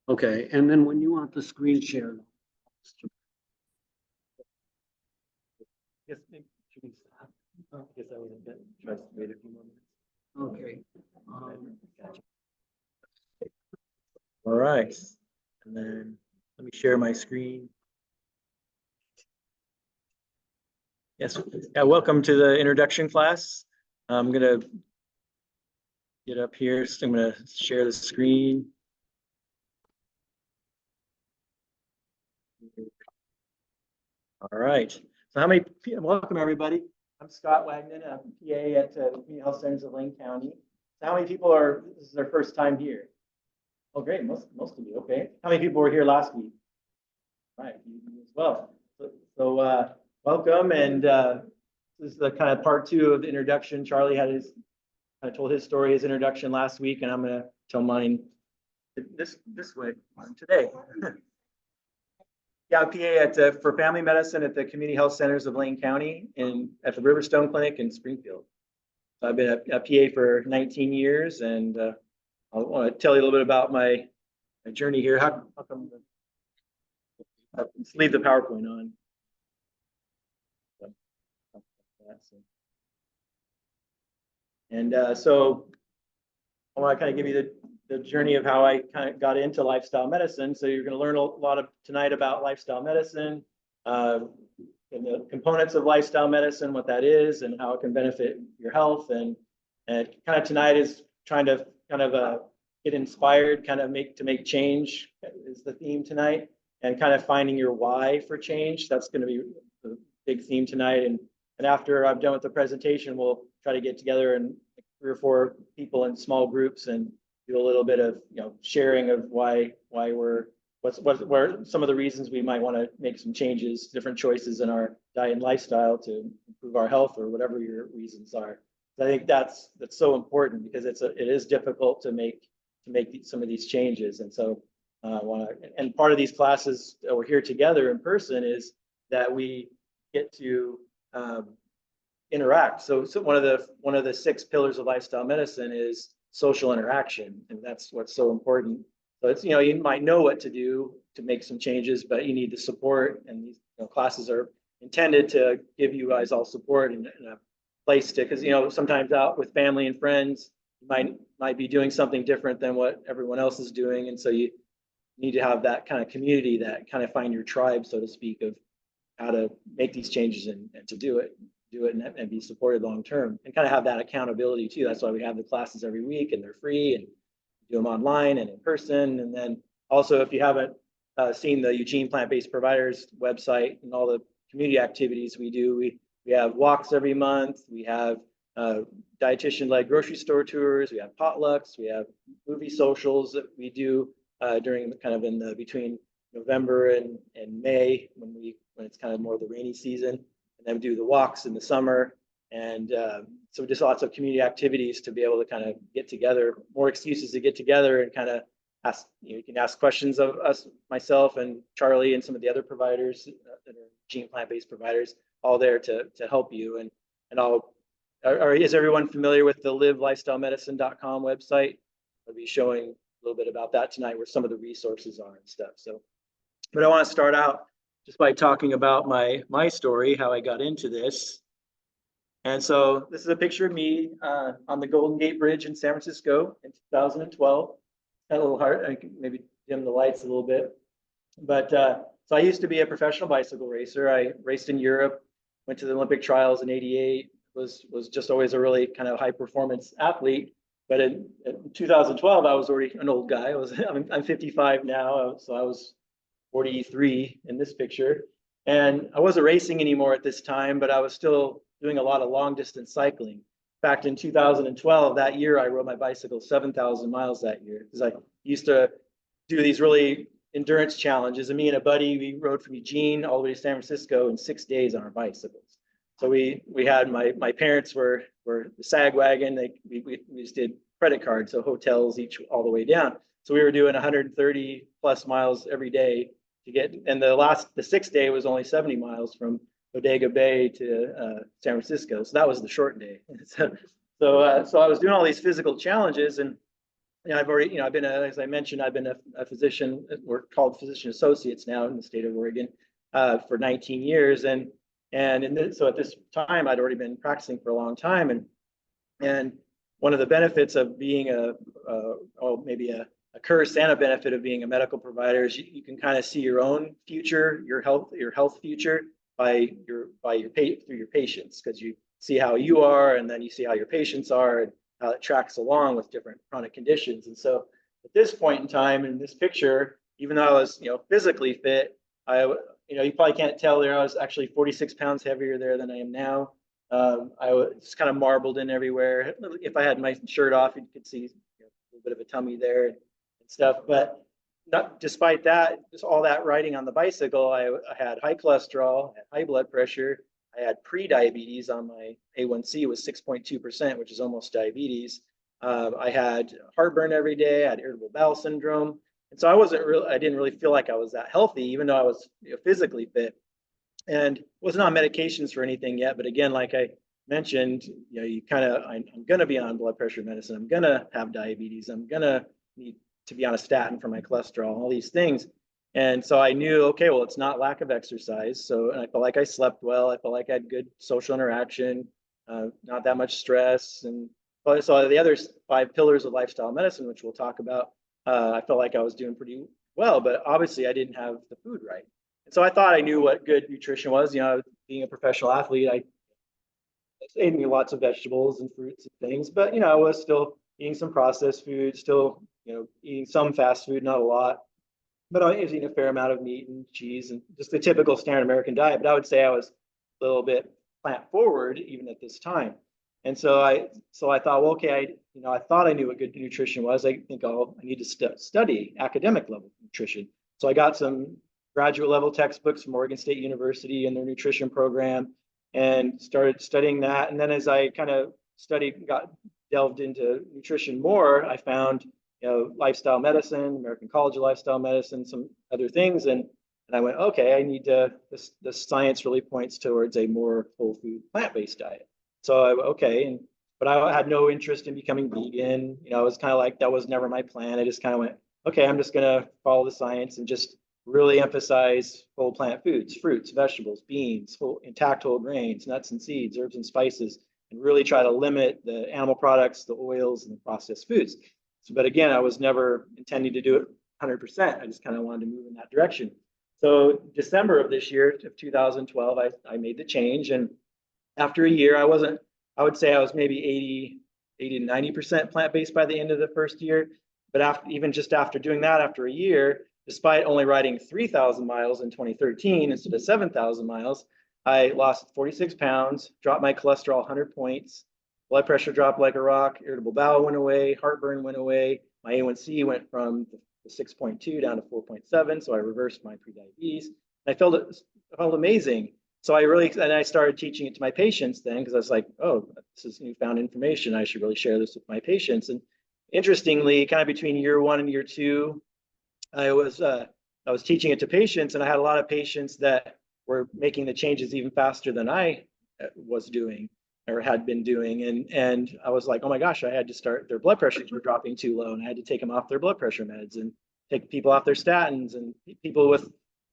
Okay, and then when you want the screen share. Yes, should we stop? I guess that was a bit, try to wait a few moments. Okay. Gotcha. All right, and then let me share my screen. Yes, yeah, welcome to the introduction class. I'm gonna get up here, so I'm gonna share the screen. All right, so welcome everybody. I'm Scott Wagnon, a PA at Community Health Centers of Lane County. So how many people this is their first time here? Oh, great, most of you, okay. How many people were here last week? Right, you as well. So welcome, and this is the kind of part two of the introduction. Charlie had told his story, his introduction last week, and I'm gonna tell mine this way today. Yeah, I'm PA for family medicine at the Community Health Centers of Lane County and at the Riverstone Clinic in Springfield. So I've been a PA for 19 years, and I want to tell you a little bit about my journey here. How come let's leave the PowerPoint on. And so I want to kind of give you the journey of how I kind of got into lifestyle medicine. So you're going to learn a lot tonight about lifestyle medicine, and the components of lifestyle medicine, what that is, and how it can benefit your health. And kind of tonight is trying to kind of get inspired, kind of make change is the theme tonight, and kind of finding your why for change. That's going to be the big theme tonight. And after I'm done with the presentation, we'll try to get together and 3 or 4 people in small groups and do a little bit of sharing of why we're where some of the reasons we might want to make some changes, different choices in our diet and lifestyle to improve our health, or whatever your reasons are. So I think that's so important, because it is difficult to make some of these changes. And so and part of these classes that we're here together in person is that we get to interact. So one of the 6 pillars of lifestyle medicine is social interaction, and that's what's so important. So it's you might know what to do to make some changes, but you need the support, and these classes are intended to give you guys all support and a place to, because sometimes out with family and friends, you might be doing something different than what everyone else is doing, and so you need to have that kind of community, that kind of find your tribe, so to speak, of how to make these changes and to do it and be supported long term, and kind of have that accountability too. That's why we have the classes every week, and they're free, and do them online and in person. And then also, if you haven't seen the Eugene Plant-Based Providers website and all the community activities we do, we have walks every month, we have dietitian-led grocery store tours, we have potlucks, we have movie socials that we do during kind of between November and May, when it's kind of more of the rainy season. And then we do the walks in the summer. And so just lots of community activities to be able to kind of get together, more excuses to get together and kind of ask, you can ask questions of us, myself and Charlie and some of the other providers that are Gene Plant-Based Providers, all there to help you. And is everyone familiar with the livelifestylemedicine.com website? I'll be showing a little bit about that tonight, where some of the resources are and stuff. So, but I want to start out just by talking about my story, how I got into this. And so this is a picture of me on the Golden Gate Bridge in San Francisco in 2012. Got a little hard. I can maybe dim the lights a little bit. But so I used to be a professional bicycle racer. I raced in Europe, went to the Olympic trials in '88, was just always a really kind of high performance athlete. But in 2012, I was already an old guy. I'm 55 now, so I was 43 in this picture. And I wasn't racing anymore at this time, but I was still doing a lot of long distance cycling. In fact, in 2012, that year, I rode my bicycle 7,000 miles that year, because I used to do these really endurance challenges. And me and a buddy, we rode from Eugene all the way to San Francisco in 6 days on our bicycles. So we had my parents were the SAG wagon. We just did credit cards, so hotels each all the way down. So we were doing 130 plus miles every day to get, and the 6th day was only 70 miles from Bodega Bay to San Francisco. So that was the short day. So I was doing all these physical challenges, and I've already, I've been, as I mentioned, I've been a physician, we're called physician associates now in the state of Oregon, for 19 years. So at this time, I'd already been practicing for a long time. And one of the benefits of being maybe a curse and a benefit of being a medical provider is you can kind of see your own future, your health future through your patients, because you see how you are, and then you see how your patients are, and how it tracks along with different chronic conditions. And so at this point in time in this picture, even though I was, physically fit, you probably can't tell there, I was actually 46 pounds heavier there than I am now. I was just kind of marbled in everywhere. If I had my shirt off, you could see a little bit of a tummy there and stuff. But despite that, just all that riding on the bicycle, I had high cholesterol, I had high blood pressure. I had pre-diabetes. On my A1C was 6.2%, which is almost diabetes. I had heartburn every day. I had irritable bowel syndrome. And so I didn't really feel like I was that healthy, even though I was physically fit, and wasn't on medications for anything yet. But again, like I mentioned, I'm going to be on blood pressure medicine. I'm going to have diabetes. I'm going to need to be on a statin for my cholesterol, all these things. And so I knew, okay, well, it's not lack of exercise. And I felt like I slept well. I felt like I had good social interaction, not that much stress. And so the other 5 pillars of lifestyle medicine, which we'll talk about, I felt like I was doing pretty well, but obviously I didn't have the food right. And so I thought I knew what good nutrition was. Being a professional athlete, I ate lots of vegetables and fruits and things, but I was still eating some processed food, still eating some fast food, not a lot. But I was eating a fair amount of meat and cheese and just the typical standard American diet. But I would say I was a little bit plant forward even at this time. And so I thought, well, okay, I thought I knew what good nutrition was. I think I need to study academic level nutrition. So I got some graduate level textbooks from Oregon State University and their nutrition program, and started studying that. And then as I kind of delved into nutrition more, I found lifestyle medicine, American College of Lifestyle Medicine, some other things. And I went, okay, the science really points towards a more whole food, plant-based diet. So but I had no interest in becoming vegan. I was kind of like, that was never my plan. I just kind of went, okay, I'm just going to follow the science and just really emphasize whole plant foods, fruits, vegetables, beans, intact whole grains, nuts and seeds, herbs and spices, and really try to limit the animal products, the oils, and the processed foods. But again, I was never intending to do it 100%. I just kind of wanted to move in that direction. So December of this year, of 2012, I made the change. And after a year, I would say I was maybe 80 to 90% plant-based by the end of the first year. But after doing that, after a year, despite only riding 3,000 miles in 2013 instead of 7,000 miles, I lost 46 pounds, dropped my cholesterol 100 points, blood pressure dropped like a rock, irritable bowel went away, heartburn went away, my A1C went from the 6.2 down to 4.7, so I reversed my prediabetes. And I felt amazing. So I started teaching it to my patients then, because I was like, oh, this is newfound information. I should really share this with my patients. And interestingly, kind of between year 1 and year 2, I was teaching it to patients, and I had a lot of patients that were making the changes even faster than I was doing or had been doing. And I was like, oh my gosh, I had to start, their blood pressures were dropping too low, and I had to take them off their blood pressure meds and take people off their statins. And people with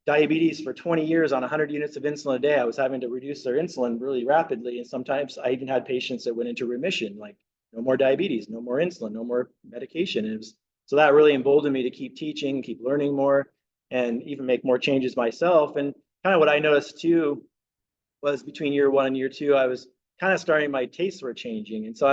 diabetes for 20 years on 100 units of insulin a day, I was having to reduce their insulin really rapidly. And sometimes I even had patients that went into remission, like no more diabetes, no more insulin, no more medication. So that really emboldened me to keep teaching, keep learning more, and even make more changes myself. And kind of what I noticed too was between year 1 and year 2, I was kind of starting, my tastes were changing. And so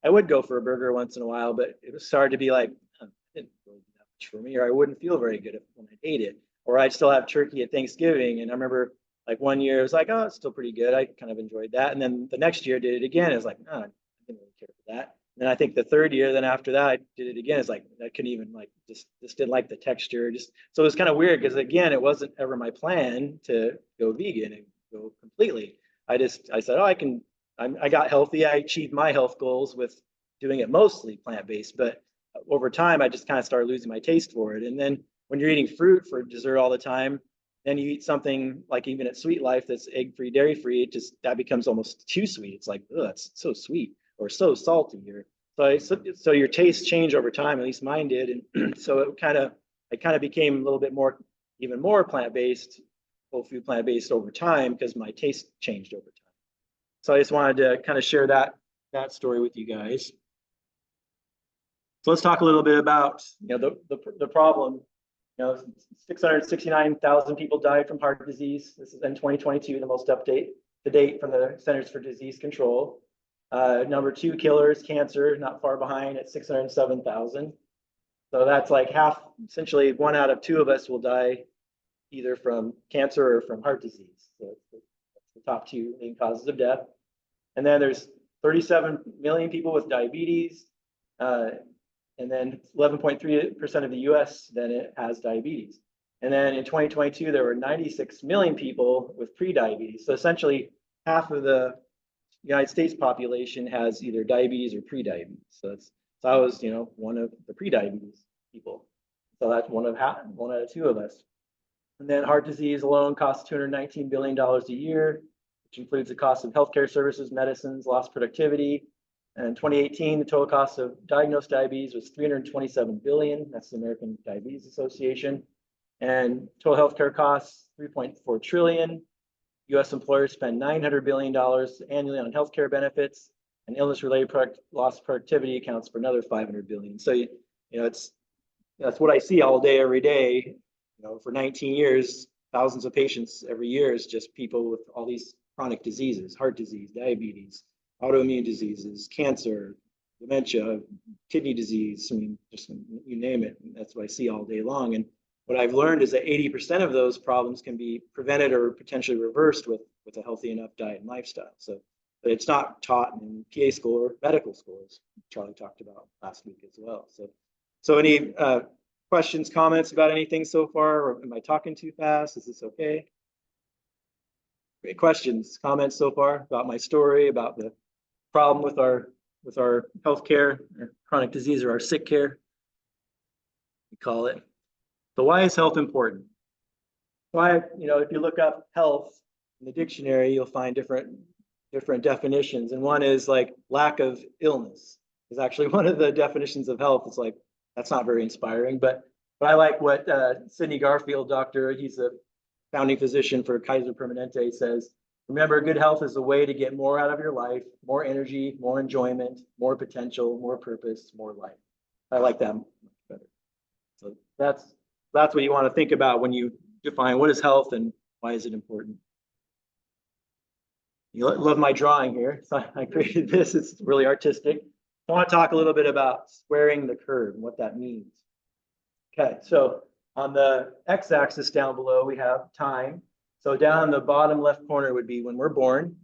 I would go for a burger once in a while, but it was started to be like, it didn't really do that much for me, or I wouldn't feel very good when I ate it. Or I'd still have turkey at Thanksgiving. And I remember like one year it was like, oh, it's still pretty good. I kind of enjoyed that. And then the next year I did it again. It was like, oh, I didn't really care for that. And then I think the third year, then after that, I did it again. It's like, I couldn't even just didn't like the texture. So it was kind of weird because again, it wasn't ever my plan to go vegan and go completely. I said, oh, I got healthy. I achieved my health goals with doing it mostly plant-based, but over time, I just kind of started losing my taste for it. And then when you're eating fruit for dessert all the time, then you eat something like even at Sweet Life that's egg-free, dairy-free, that becomes almost too sweet. It's like, oh, it's so sweet or so salty. So your tastes change over time, at least mine did. And so I kind of became a little bit more, even more plant-based, whole food plant-based over time because my taste changed over time. So I just wanted to kind of share that story with you guys. So let's talk a little bit about, the problem. 669,000 people died from heart disease. This is in 2022, the most update to date from the Centers for Disease Control. Number 2 killers, cancer, not far behind at 607,000. So that's like half, essentially 1 out of 2 of us will die either from cancer or from heart disease. So that's the top 2 main causes of death. And then there's 37 million people with diabetes. And then 11.3% of the US then it has diabetes. And then in 2022, there were 96 million people with pre-diabetes. So essentially half of the United States population has either diabetes or pre-diabetes. So I was, one of the pre-diabetes people. So that's one out of 2 of us. And then heart disease alone costs $219 billion a year, which includes the cost of healthcare services, medicines, lost productivity. And in 2018, the total cost of diagnosed diabetes was $327 billion. That's the American Diabetes Association. And total healthcare costs, $3.4 trillion. US employers spend $900 billion annually on healthcare benefits, and illness-related lost productivity accounts for another $500 billion. So, that's what I see all day, every day. For 19 years, thousands of patients every year is just people with all these chronic diseases, heart disease, diabetes, autoimmune diseases, cancer, dementia, kidney disease. I mean, just you name it. That's what I see all day long. And what I've learned is that 80% of those problems can be prevented or potentially reversed with a healthy enough diet and lifestyle. So, but it's not taught in PA school or medical school, as Charlie talked about last week as well. So any questions, comments about anything so far? Or am I talking too fast? Is this okay? Great questions, comments so far about my story, about the problem with our healthcare, our chronic disease, or our sick care, we call it. So why is health important? Why, if you look up health in the dictionary, you'll find different definitions. And one is like lack of illness is actually one of the definitions of health. It's like, that's not very inspiring, but I like what Sidney Garfield, doctor, he's a founding physician for Kaiser Permanente, says, remember, good health is a way to get more out of your life, more energy, more enjoyment, more potential, more purpose, more life. I like that much better. So that's what you want to think about when you define what is health and why is it important. You love my drawing here. So I created this. It's really artistic. I want to talk a little bit about squaring the curve and what that means. Okay, so on the x-axis down below, we have time. So down in the bottom left corner would be when we're born.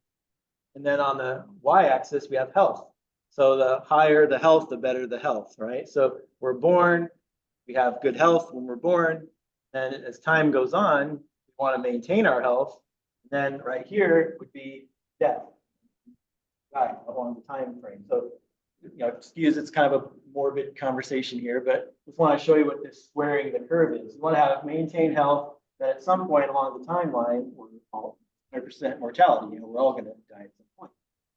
And then on the y-axis, we have health. So the higher the health, the better the health, right? So we're born, we have good health when we're born. And as time goes on, we want to maintain our health. And then right here would be death, die along the time frame. So, excuse, it's kind of a morbid conversation here, but just want to show you what this squaring the curve is. You want to maintain health, that at some point along the timeline, we're all 100% mortality. We're all going to die at some point.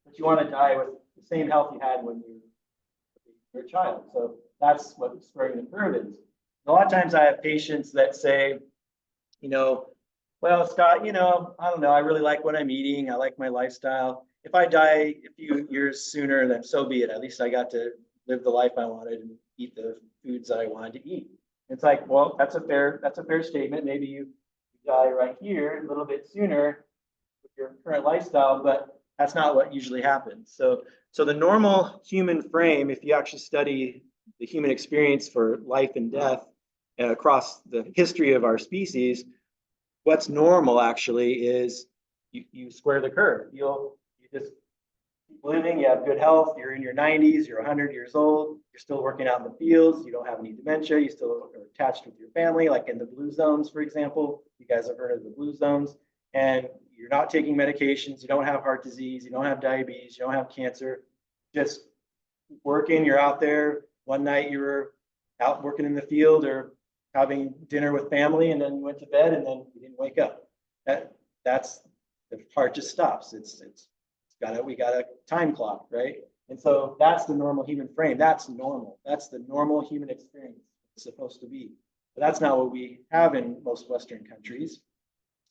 But you want to die with the same health you had when you were a child. So that's what squaring the curve is. A lot of times I have patients that say, well, Scott, I don't know, I really like what I'm eating. I like my lifestyle. If I die a few years sooner, then so be it. At least I got to live the life I wanted and eat the foods that I wanted to eat. It's like, well, that's a fair statement. Maybe you die right here a little bit sooner with your current lifestyle, but that's not what usually happens. So the normal human frame, if you actually study the human experience for life and death across the history of our species, what's normal actually is you square the curve. You just keep living, you have good health, you're in your 90s, you're 100 years old, you're still working out in the fields, you don't have any dementia, you still are attached with your family, like in the blue zones, for example. You guys have heard of the blue zones. And you're not taking medications, you don't have heart disease, you don't have diabetes, you don't have cancer, just working, you're out there. One night you were out working in the field or having dinner with family, and then you went to bed and then you didn't wake up. That's the heart just stops. We got a time clock, right? And so that's the normal human frame. That's normal. That's the normal human experience it's supposed to be. But that's not what we have in most Western countries.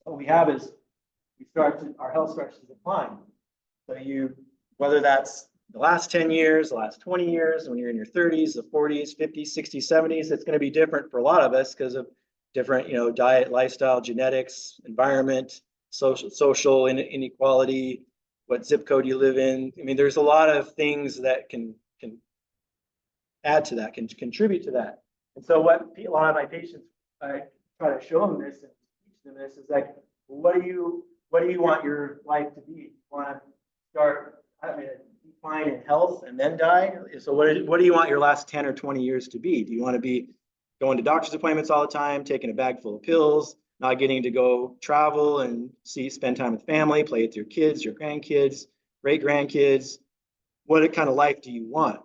What we have is our health starts to decline. So whether that's the last 10 years, the last 20 years, when you're in your 30s, the 40s, 50s, 60s, 70s, it's going to be different for a lot of us because of different, diet, lifestyle, genetics, environment, social inequality, what zip code you live in. I mean, there's a lot of things that can add to that, can contribute to that. And so what a lot of my patients, I try to show them this and teach them this is like, what do you want your life to be? You want to start having a decline in health and then die? So what do you want your last 10 or 20 years to be? Do you want to be going to doctor's appointments all the time, taking a bag full of pills, not getting to go travel and spend time with family, play with your kids, your grandkids, great grandkids? What kind of life do you want?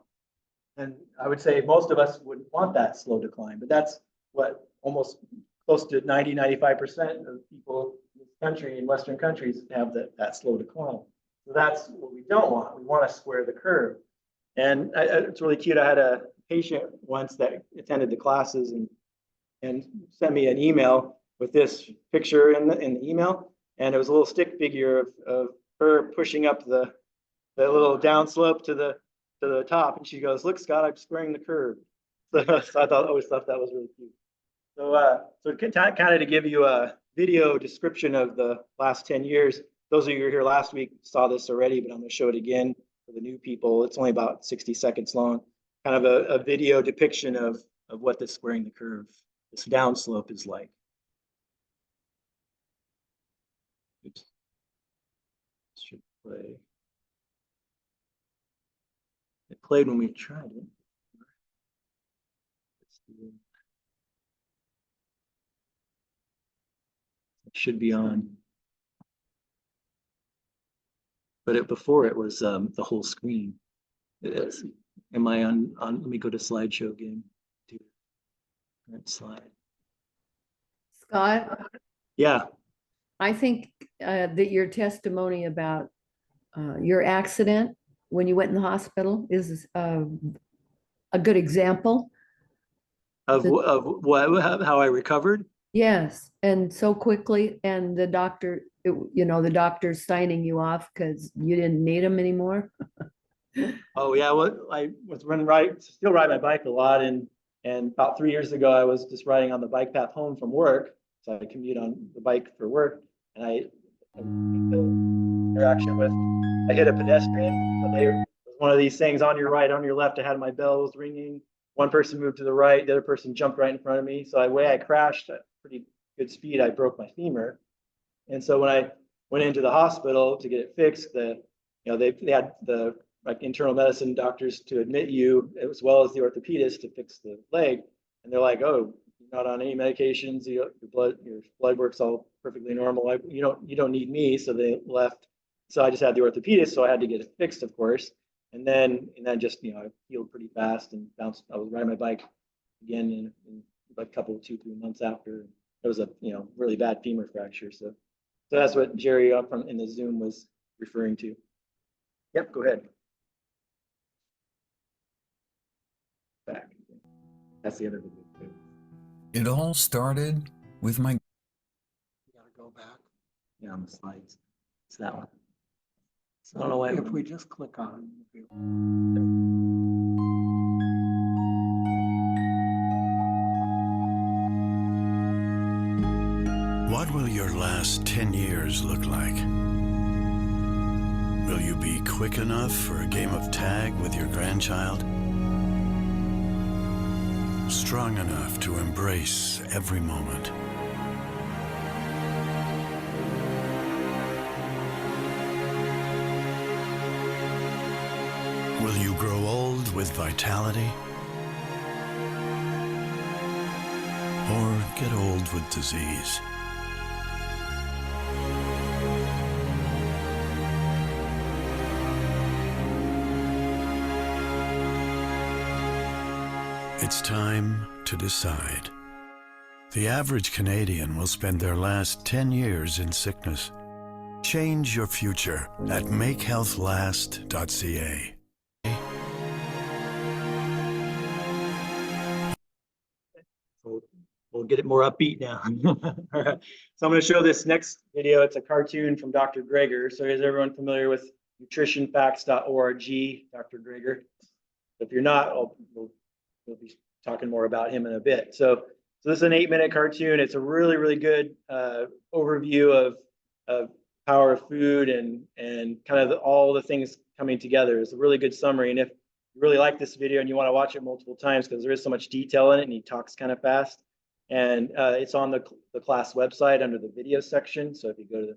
And I would say most of us would want that slow decline, but that's what almost close to 90-95% of people in this country, in Western countries, have that slow decline. So that's what we don't want. We want to square the curve. And it's really cute. I had a patient once that attended the classes and sent me an email with this picture in the email. And it was a little stick figure of her pushing up the little downslope to the top. And she goes, "Look, Scott, I'm squaring the curve." So I always thought that was really cute. So kind of to give you a video description of the last 10 years, those of you who were here last week saw this already, but I'm going to show it again for the new people. It's only about 60 seconds long, kind of a video depiction of what this squaring the curve, this downslope is like. Oops. Should play. It played when we tried it. It should be on. But before it was the whole screen. Am I on? Let me go to slideshow again. Current slide. Scott, Yeah. I think that your testimony about your accident when you went in the hospital is a good example. Of what? How I recovered? Yes, and so quickly, and the doctor, the doctor's signing you off because you didn't need him anymore. Oh yeah, well, I was still ride my bike a lot, and about 3 years ago, I was just riding on the bike path home from work, so I commute on the bike for work, and I interaction with, I hit a pedestrian. So it was one of these things, on your right, on your left. I had my bells ringing. One person moved to the right, the other person jumped right in front of me. So the way I crashed at pretty good speed, I broke my femur. And so when I went into the hospital to get it fixed, they had the internal medicine doctors to admit you, as well as the orthopedist, to fix the leg. And they're like, "Oh, you're not on any medications. Your blood work's all perfectly normal. You don't need me." So they left. So I just had the orthopedist, so I had to get it fixed, of course. And then just I healed pretty fast and bounced. I was riding my bike again in a couple, 2-3 months after. It was a really bad femur fracture. So that's what Jerry up in the Zoom was referring to. Yep, go ahead. Back. That's the other video too. It all started with my. You gotta go back. Yeah, on the slides. It's that one. So I don't know why. If we just click on it. What will your last 10 years look like? Will you be quick enough for a game of tag with your grandchild? Strong enough to embrace every moment? Will you grow old with vitality? Or get old with disease? It's time to decide. The average Canadian will spend their last 10 years in sickness. Change your future at makehealthlast.ca. We'll get it more upbeat now. All right. So I'm going to show this next video. It's a cartoon from Dr. Greger. So is everyone familiar with nutritionfacts.org, Dr. Greger? If you're not, we'll be talking more about him in a bit. So this is an 8-minute cartoon. It's a really, really good overview of power of food and kind of all the things coming together. It's a really good summary. And if you really like this video and you want to watch it multiple times because there is so much detail in it and he talks kind of fast, and it's on the class website under the video section. So if you go to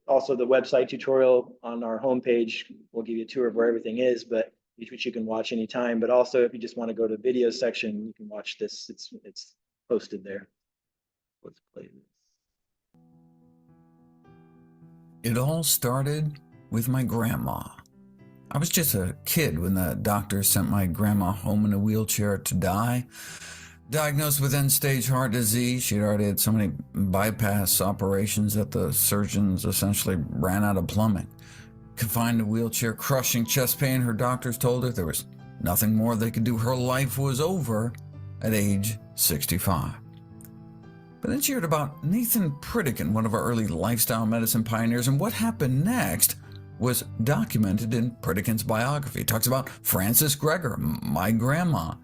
also the website tutorial on our homepage, we'll give you a tour of where everything is, but which you can watch anytime. But also if you just want to go to the video section, you can watch this. It's posted there. Let's play this. It all started with my grandma. I was just a kid when the doctor sent my grandma home in a wheelchair to die. Diagnosed with end-stage heart disease, she'd already had so many bypass operations that the surgeons essentially ran out of plumbing. Confined to a wheelchair, crushing chest pain, her doctors told her there was nothing more they could do. Her life was over at age 65. But then she heard about Nathan Pritikin, one of our early lifestyle medicine pioneers, and what happened next was documented in Pritikin's biography. It talks about Frances Greger, my grandma.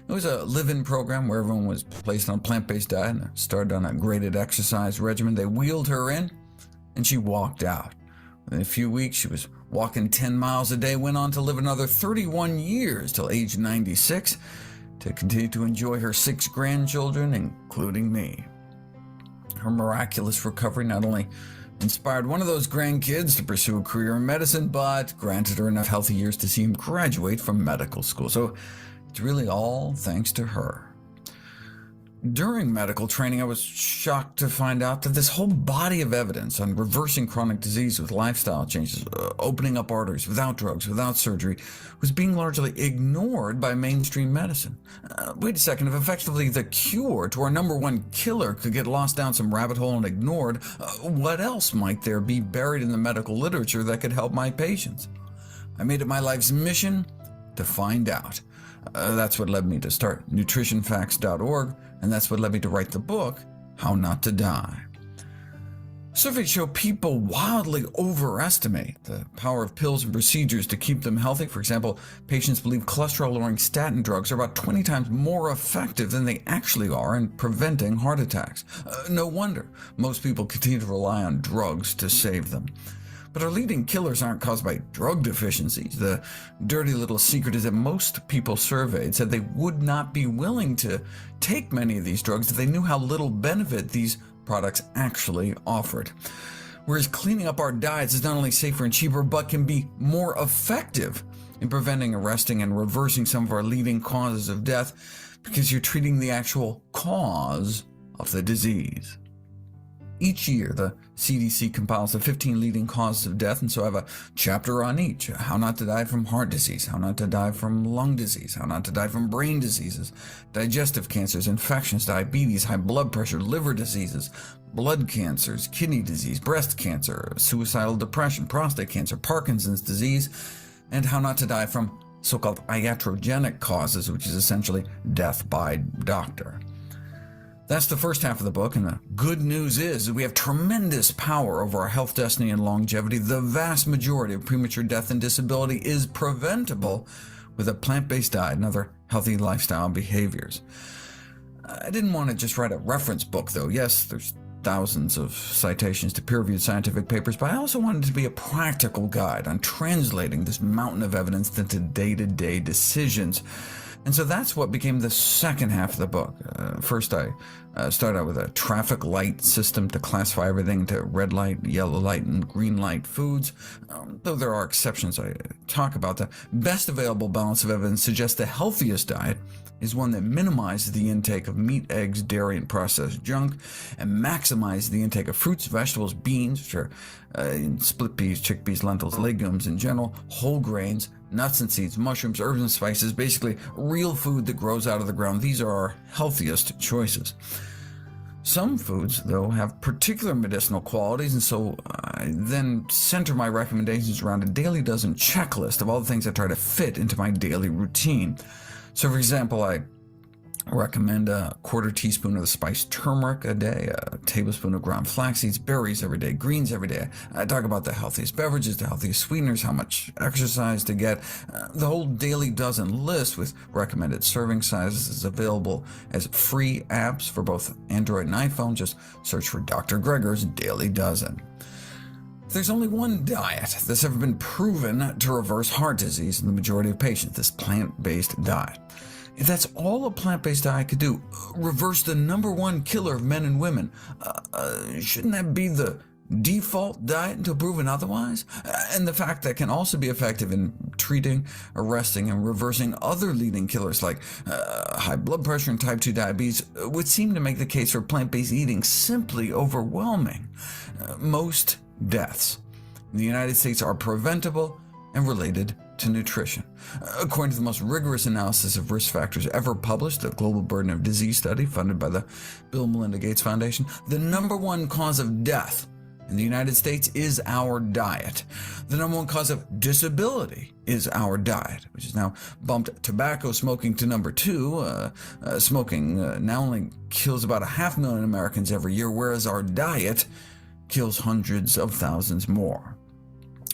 It was a live-in program where everyone was placed on a plant-based diet and started on a graded exercise regimen. They wheeled her in, and she walked out. Within a few weeks, she was walking 10 miles a day, went on to live another 31 years till age 96 to continue to enjoy her 6 grandchildren, including me. Her miraculous recovery not only inspired one of those grandkids to pursue a career in medicine, but granted her enough healthy years to see him graduate from medical school. So it's really all thanks to her. During medical training, I was shocked to find out that this whole body of evidence on reversing chronic disease with lifestyle changes, opening up arteries without drugs, without surgery, was being largely ignored by mainstream medicine. Wait a second, if effectively the cure to our #1 killer could get lost down some rabbit hole and ignored, what else might there be buried in the medical literature that could help my patients? I made it my life's mission to find out. That's what led me to start nutritionfacts.org, and that's what led me to write the book, How Not to Die. Surveys show people wildly overestimate the power of pills and procedures to keep them healthy. For example, patients believe cholesterol-lowering statin drugs are about 20 times more effective than they actually are in preventing heart attacks. No wonder most people continue to rely on drugs to save them. But our leading killers aren't caused by drug deficiencies. The dirty little secret is that most people surveyed said they would not be willing to take many of these drugs if they knew how little benefit these products actually offered. Whereas cleaning up our diets is not only safer and cheaper, but can be more effective in preventing, arresting, and reversing some of our leading causes of death, because you're treating the actual cause of the disease. Each year, the CDC compiles the 15 leading causes of death, and so I have a chapter on each. How not to die from heart disease, how not to die from lung disease, how not to die from brain diseases, digestive cancers, infections, diabetes, high blood pressure, liver diseases, blood cancers, kidney disease, breast cancer, suicidal depression, prostate cancer, Parkinson's disease, and how not to die from so-called iatrogenic causes, which is essentially death by doctor. That's the first half of the book, and the good news is that we have tremendous power over our health, destiny, and longevity. The vast majority of premature death and disability is preventable with a plant-based diet and other healthy lifestyle behaviors. I didn't want to just write a reference book, though. Yes, there's thousands of citations to peer-reviewed scientific papers, but I also wanted it to be a practical guide on translating this mountain of evidence into day-to-day decisions. And so that's what became the second half of the book. First, I started out with a traffic light system to classify everything into red light, yellow light, and green light foods. Though there are exceptions, I talk about the best available balance of evidence suggests the healthiest diet is one that minimizes the intake of meat, eggs, dairy, and processed junk, and maximizes the intake of fruits, vegetables, beans, which are split peas, chickpeas, lentils, legumes in general, whole grains, nuts and seeds, mushrooms, herbs and spices, basically real food that grows out of the ground. These are our healthiest choices. Some foods, though, have particular medicinal qualities, and so I then center my recommendations around a daily dozen checklist of all the things I try to fit into my daily routine. So, for example, I I recommend a quarter teaspoon of the spice turmeric a day, a tablespoon of ground flax seeds, berries every day, greens every day. I talk about the healthiest beverages, the healthiest sweeteners, how much exercise to get. The whole Daily Dozen list with recommended serving sizes is available as free apps for both Android and iPhone. Just search for Dr. Greger's Daily Dozen. There's only one diet that's ever been proven to reverse heart disease in the majority of patients, this plant-based diet. If that's all a plant-based diet could do, reverse the #1 killer of men and women, shouldn't that be the default diet until proven otherwise? And the fact that it can also be effective in treating, arresting, and reversing other leading killers like high blood pressure and type 2 diabetes would seem to make the case for plant-based eating simply overwhelming. Most deaths in the United States are preventable and related to nutrition. According to the most rigorous analysis of risk factors ever published, the Global Burden of Disease study funded by the Bill and Melinda Gates Foundation, the #1 cause of death in the United States is our diet. The #1 cause of disability is our diet, which has now bumped tobacco smoking to #2. Smoking now only kills about 500,000 Americans every year, whereas our diet kills hundreds of thousands more.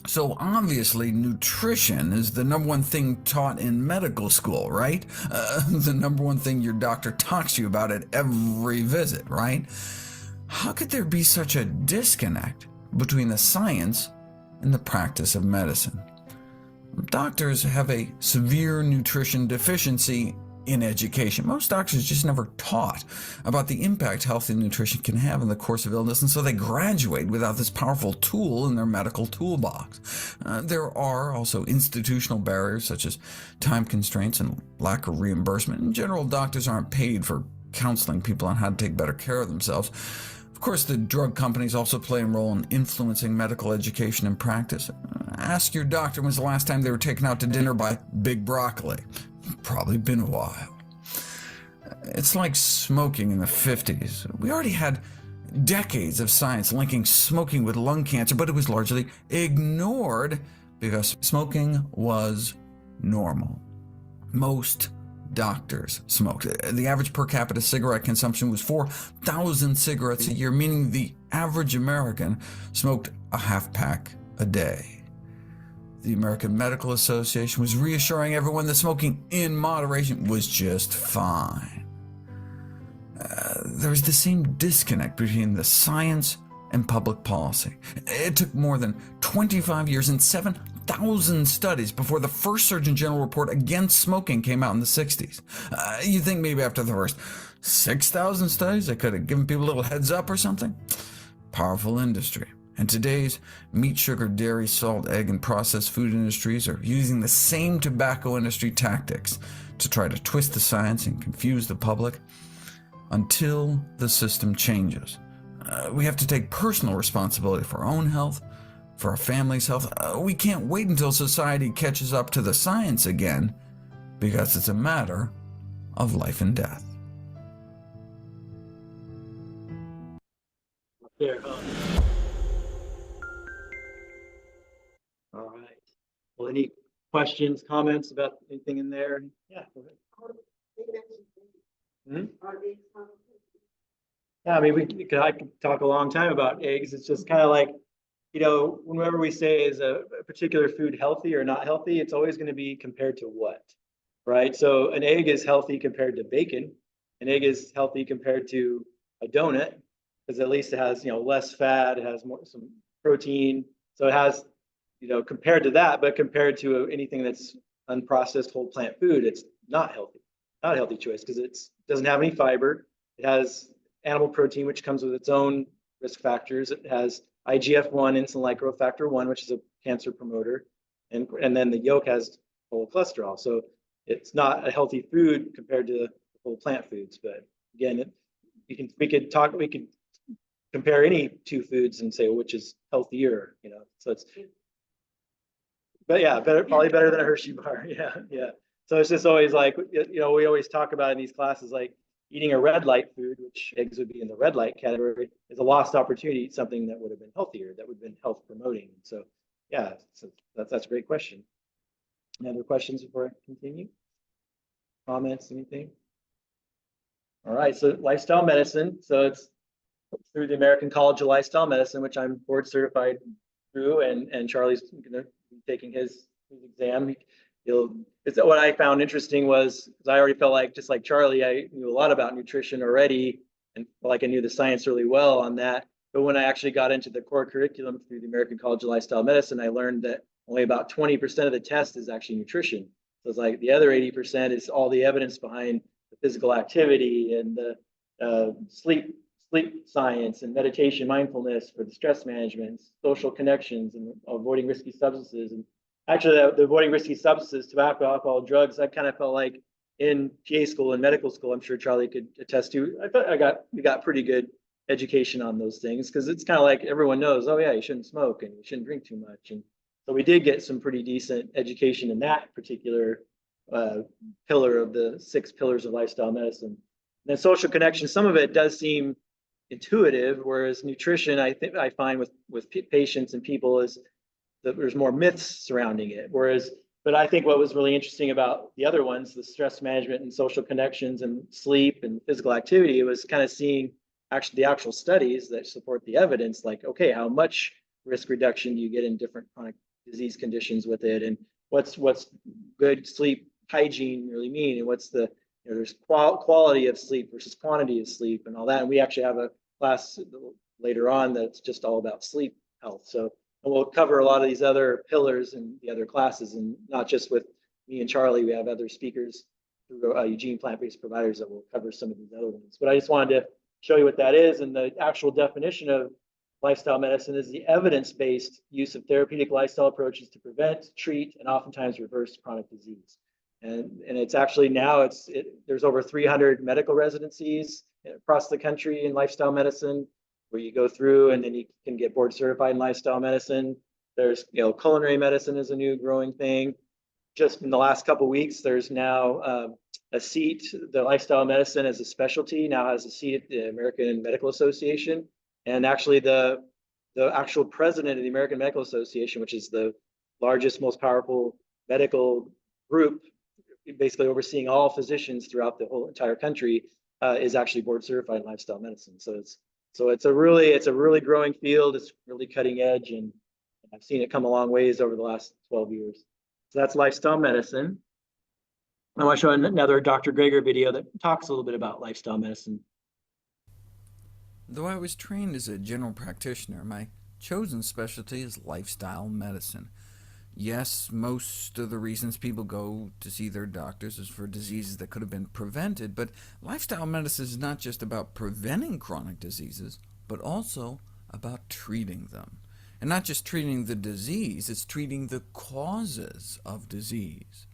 So obviously, nutrition is the #1 thing taught in medical school, right? The #1 thing your doctor talks to you about at every visit, right? How could there be such a disconnect between the science and the practice of medicine? Doctors have a severe nutrition deficiency in education. Most doctors just never taught about the impact healthy nutrition can have in the course of illness, and so they graduate without this powerful tool in their medical toolbox. There are also institutional barriers such as time constraints and lack of reimbursement. In general, doctors aren't paid for counseling people on how to take better care of themselves. Of course, the drug companies also play a role in influencing medical education and practice. Ask your doctor when's the last time they were taken out to dinner by Big Broccoli. Probably been a while. It's like smoking in the 50s. We already had decades of science linking smoking with lung cancer, but it was largely ignored because smoking was normal. Most doctors smoked. The average per capita cigarette consumption was 4,000 cigarettes a year, meaning the average American smoked a half pack a day. The American Medical Association was reassuring everyone that smoking in moderation was just fine. There was the same disconnect between the science and public policy. It took more than 25 years and 7,000 studies before the first Surgeon General report against smoking came out in the 60s. You'd think maybe after the first 6,000 studies, they could have given people a little heads up or something. Powerful industry. And today's meat, sugar, dairy, salt, egg, and processed food industries are using the same tobacco industry tactics to try to twist the science and confuse the public until the system changes. We have to take personal responsibility for our own health, for our family's health. We can't wait until society catches up to the science again, because it's a matter of life and death. There, All right. Well, any questions, comments about anything in there? Yeah, go ahead. Yeah, I mean, I could talk a long time about eggs. It's just kind of like, whenever we say is a particular food healthy or not healthy, it's always going to be compared to what, right? So an egg is healthy compared to bacon. An egg is healthy compared to a donut, because at least it has, less fat, it has some protein. So it has, compared to that, but compared to anything that's unprocessed whole plant food, it's not healthy, not a healthy choice, because it doesn't have any fiber. It has animal protein, which comes with its own risk factors. It has IGF-1, insulin-like growth factor 1, which is a cancer promoter. And then the yolk has whole cholesterol. So it's not a healthy food compared to whole plant foods. But again, we could compare any two foods and say which is healthier, so it's, but yeah, probably better than a Hershey bar. Yeah. So it's just always like, we always talk about in these classes, like eating a red light food, which eggs would be in the red light category, is a lost opportunity to eat something that would have been healthier, that would have been health promoting. So yeah, so that's a great question. Any other questions before I continue? Comments, anything? All right, so lifestyle medicine. So it's through the American College of Lifestyle Medicine, which I'm board certified through, and Charlie's gonna be taking his exam. It's what I found interesting was, because I already felt like, just like Charlie, I knew a lot about nutrition already, and felt like I knew the science really well on that. But when I actually got into the core curriculum through the American College of Lifestyle Medicine, I learned that only about 20% of the test is actually nutrition. So it's like the other 80% is all the evidence behind the physical activity and the sleep science and meditation, mindfulness for the stress management, social connections, and avoiding risky substances. And actually, the avoiding risky substances, tobacco, alcohol, drugs, I kind of felt like in PA school and medical school, I'm sure Charlie could attest to. I thought we got pretty good education on those things, because it's kind of like everyone knows, oh yeah, you shouldn't smoke and you shouldn't drink too much. And so we did get some pretty decent education in that particular pillar of the 6 pillars of lifestyle medicine. And then social connection, some of it does seem intuitive, whereas nutrition, I think I find with patients and people is that there's more myths surrounding it. But I think what was really interesting about the other ones, the stress management and social connections and sleep and physical activity, it was kind of seeing actually the actual studies that support the evidence, like, okay, how much risk reduction do you get in different chronic disease conditions with it, and what's good sleep hygiene really mean, and what's the, there's quality of sleep versus quantity of sleep and all that. And we actually have a class later on that's just all about sleep health. So we'll cover a lot of these other pillars in the other classes, and not just with me and Charlie. We have other speakers through Eugene Plant-Based Providers that will cover some of these other ones. But I just wanted to show you what that is. And the actual definition of lifestyle medicine is the evidence-based use of therapeutic lifestyle approaches to prevent, treat, and oftentimes reverse chronic disease. And it's actually now there's over 300 medical residencies across the country in lifestyle medicine, where you go through and then you can get board certified in lifestyle medicine. There's, culinary medicine is a new growing thing. Just in the last couple of weeks, there's now a seat. The lifestyle medicine as a specialty now has a seat at the American Medical Association. And actually the actual president of the American Medical Association, which is the largest, most powerful medical group, basically overseeing all physicians throughout the whole entire country, is actually board certified in lifestyle medicine. So it's a really growing field. It's really cutting edge, and I've seen it come a long ways over the last 12 years. So that's lifestyle medicine. I want to show another Dr. Greger video that talks a little bit about lifestyle medicine. Though I was trained as a general practitioner, my chosen specialty is lifestyle medicine. Yes, most of the reasons people go to see their doctors is for diseases that could have been prevented, but lifestyle medicine is not just about preventing chronic diseases, but also about treating them. And not just treating the disease, it's treating the causes of disease.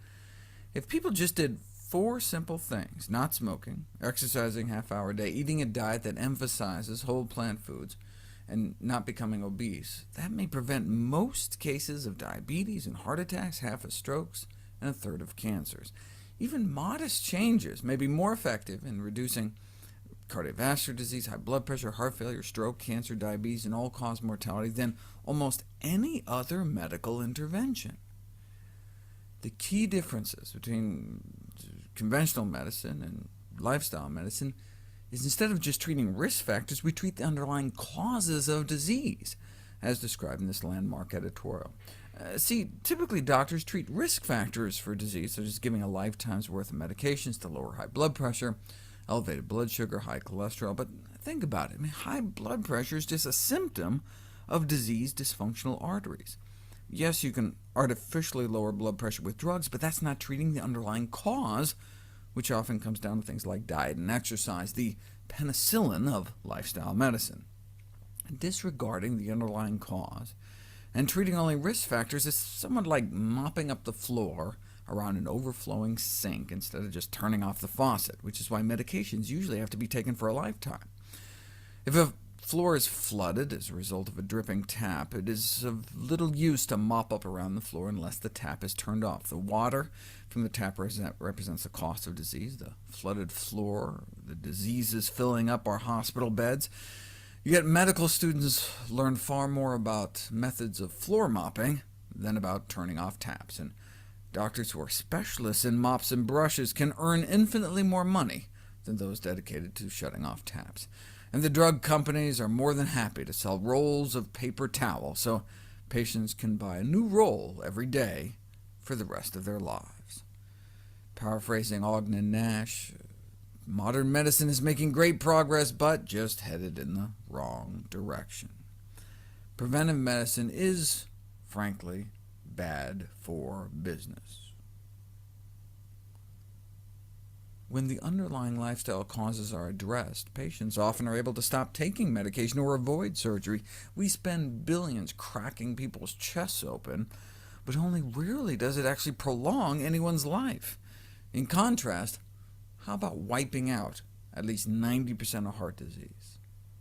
If people just did 4 simple things: not smoking, exercising half-hour a day, eating a diet that emphasizes whole plant foods, and not becoming obese, that may prevent most cases of diabetes and heart attacks, half of strokes, and a third of cancers. Even modest changes may be more effective in reducing cardiovascular disease, high blood pressure, heart failure, stroke, cancer, diabetes, and all-cause mortality than almost any other medical intervention. The key differences between conventional medicine and lifestyle medicine is, instead of just treating risk factors, we treat the underlying causes of disease, as described in this landmark editorial. See, typically doctors treat risk factors for disease, such as giving a lifetime's worth of medications to lower high blood pressure, elevated blood sugar, high cholesterol. But think about it. High blood pressure is just a symptom of diseased dysfunctional arteries. Yes, you can artificially lower blood pressure with drugs, but that's not treating the underlying cause, which often comes down to things like diet and exercise, the penicillin of lifestyle medicine. Disregarding the underlying cause and treating only risk factors is somewhat like mopping up the floor around an overflowing sink instead of just turning off the faucet, which is why medications usually have to be taken for a lifetime. If a floor is flooded as a result of a dripping tap, it is of little use to mop up around the floor unless the tap is turned off. The water from the tap represents the cost of disease, the flooded floor, the diseases filling up our hospital beds. Yet medical students learn far more about methods of floor mopping than about turning off taps, and doctors who are specialists in mops and brushes can earn infinitely more money than those dedicated to shutting off taps. And the drug companies are more than happy to sell rolls of paper towel so patients can buy a new roll every day for the rest of their lives. Paraphrasing Ogden and Nash, modern medicine is making great progress, but just headed in the wrong direction. Preventive medicine is, frankly, bad for business. When the underlying lifestyle causes are addressed, patients often are able to stop taking medication or avoid surgery. We spend billions cracking people's chests open, but only rarely does it actually prolong anyone's life. In contrast, how about wiping out at least 90% of heart disease?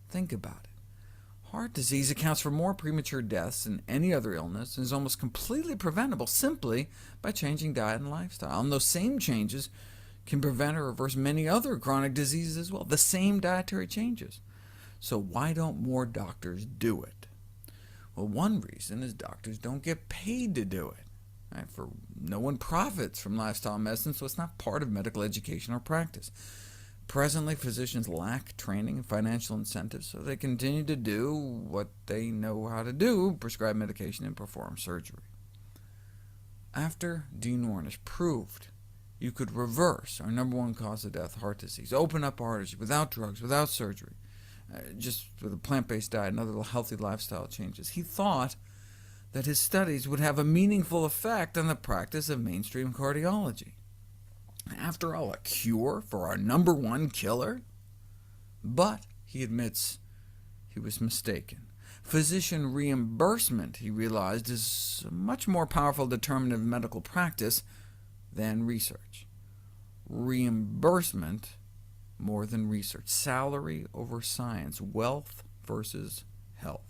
Think about it. Heart disease accounts for more premature deaths than any other illness and is almost completely preventable simply by changing diet and lifestyle. And those same changes can prevent or reverse many other chronic diseases as well, the same dietary changes. So why don't more doctors do it? Well, one reason is doctors don't get paid to do it. Right? For no one profits from lifestyle medicine, so it's not part of medical education or practice. Presently, physicians lack training and financial incentives, so they continue to do what they know how to do, prescribe medication and perform surgery. After Dean Ornish proved you could reverse our #1 cause of death, heart disease, open up arteries without drugs, without surgery, just with a plant-based diet and other healthy lifestyle changes, he thought that his studies would have a meaningful effect on the practice of mainstream cardiology. After all, a cure for our #1 killer? But he admits he was mistaken. Physician reimbursement, he realized, is a much more powerful determinant of medical practice than research. Reimbursement more than research. Salary over science. Wealth versus health.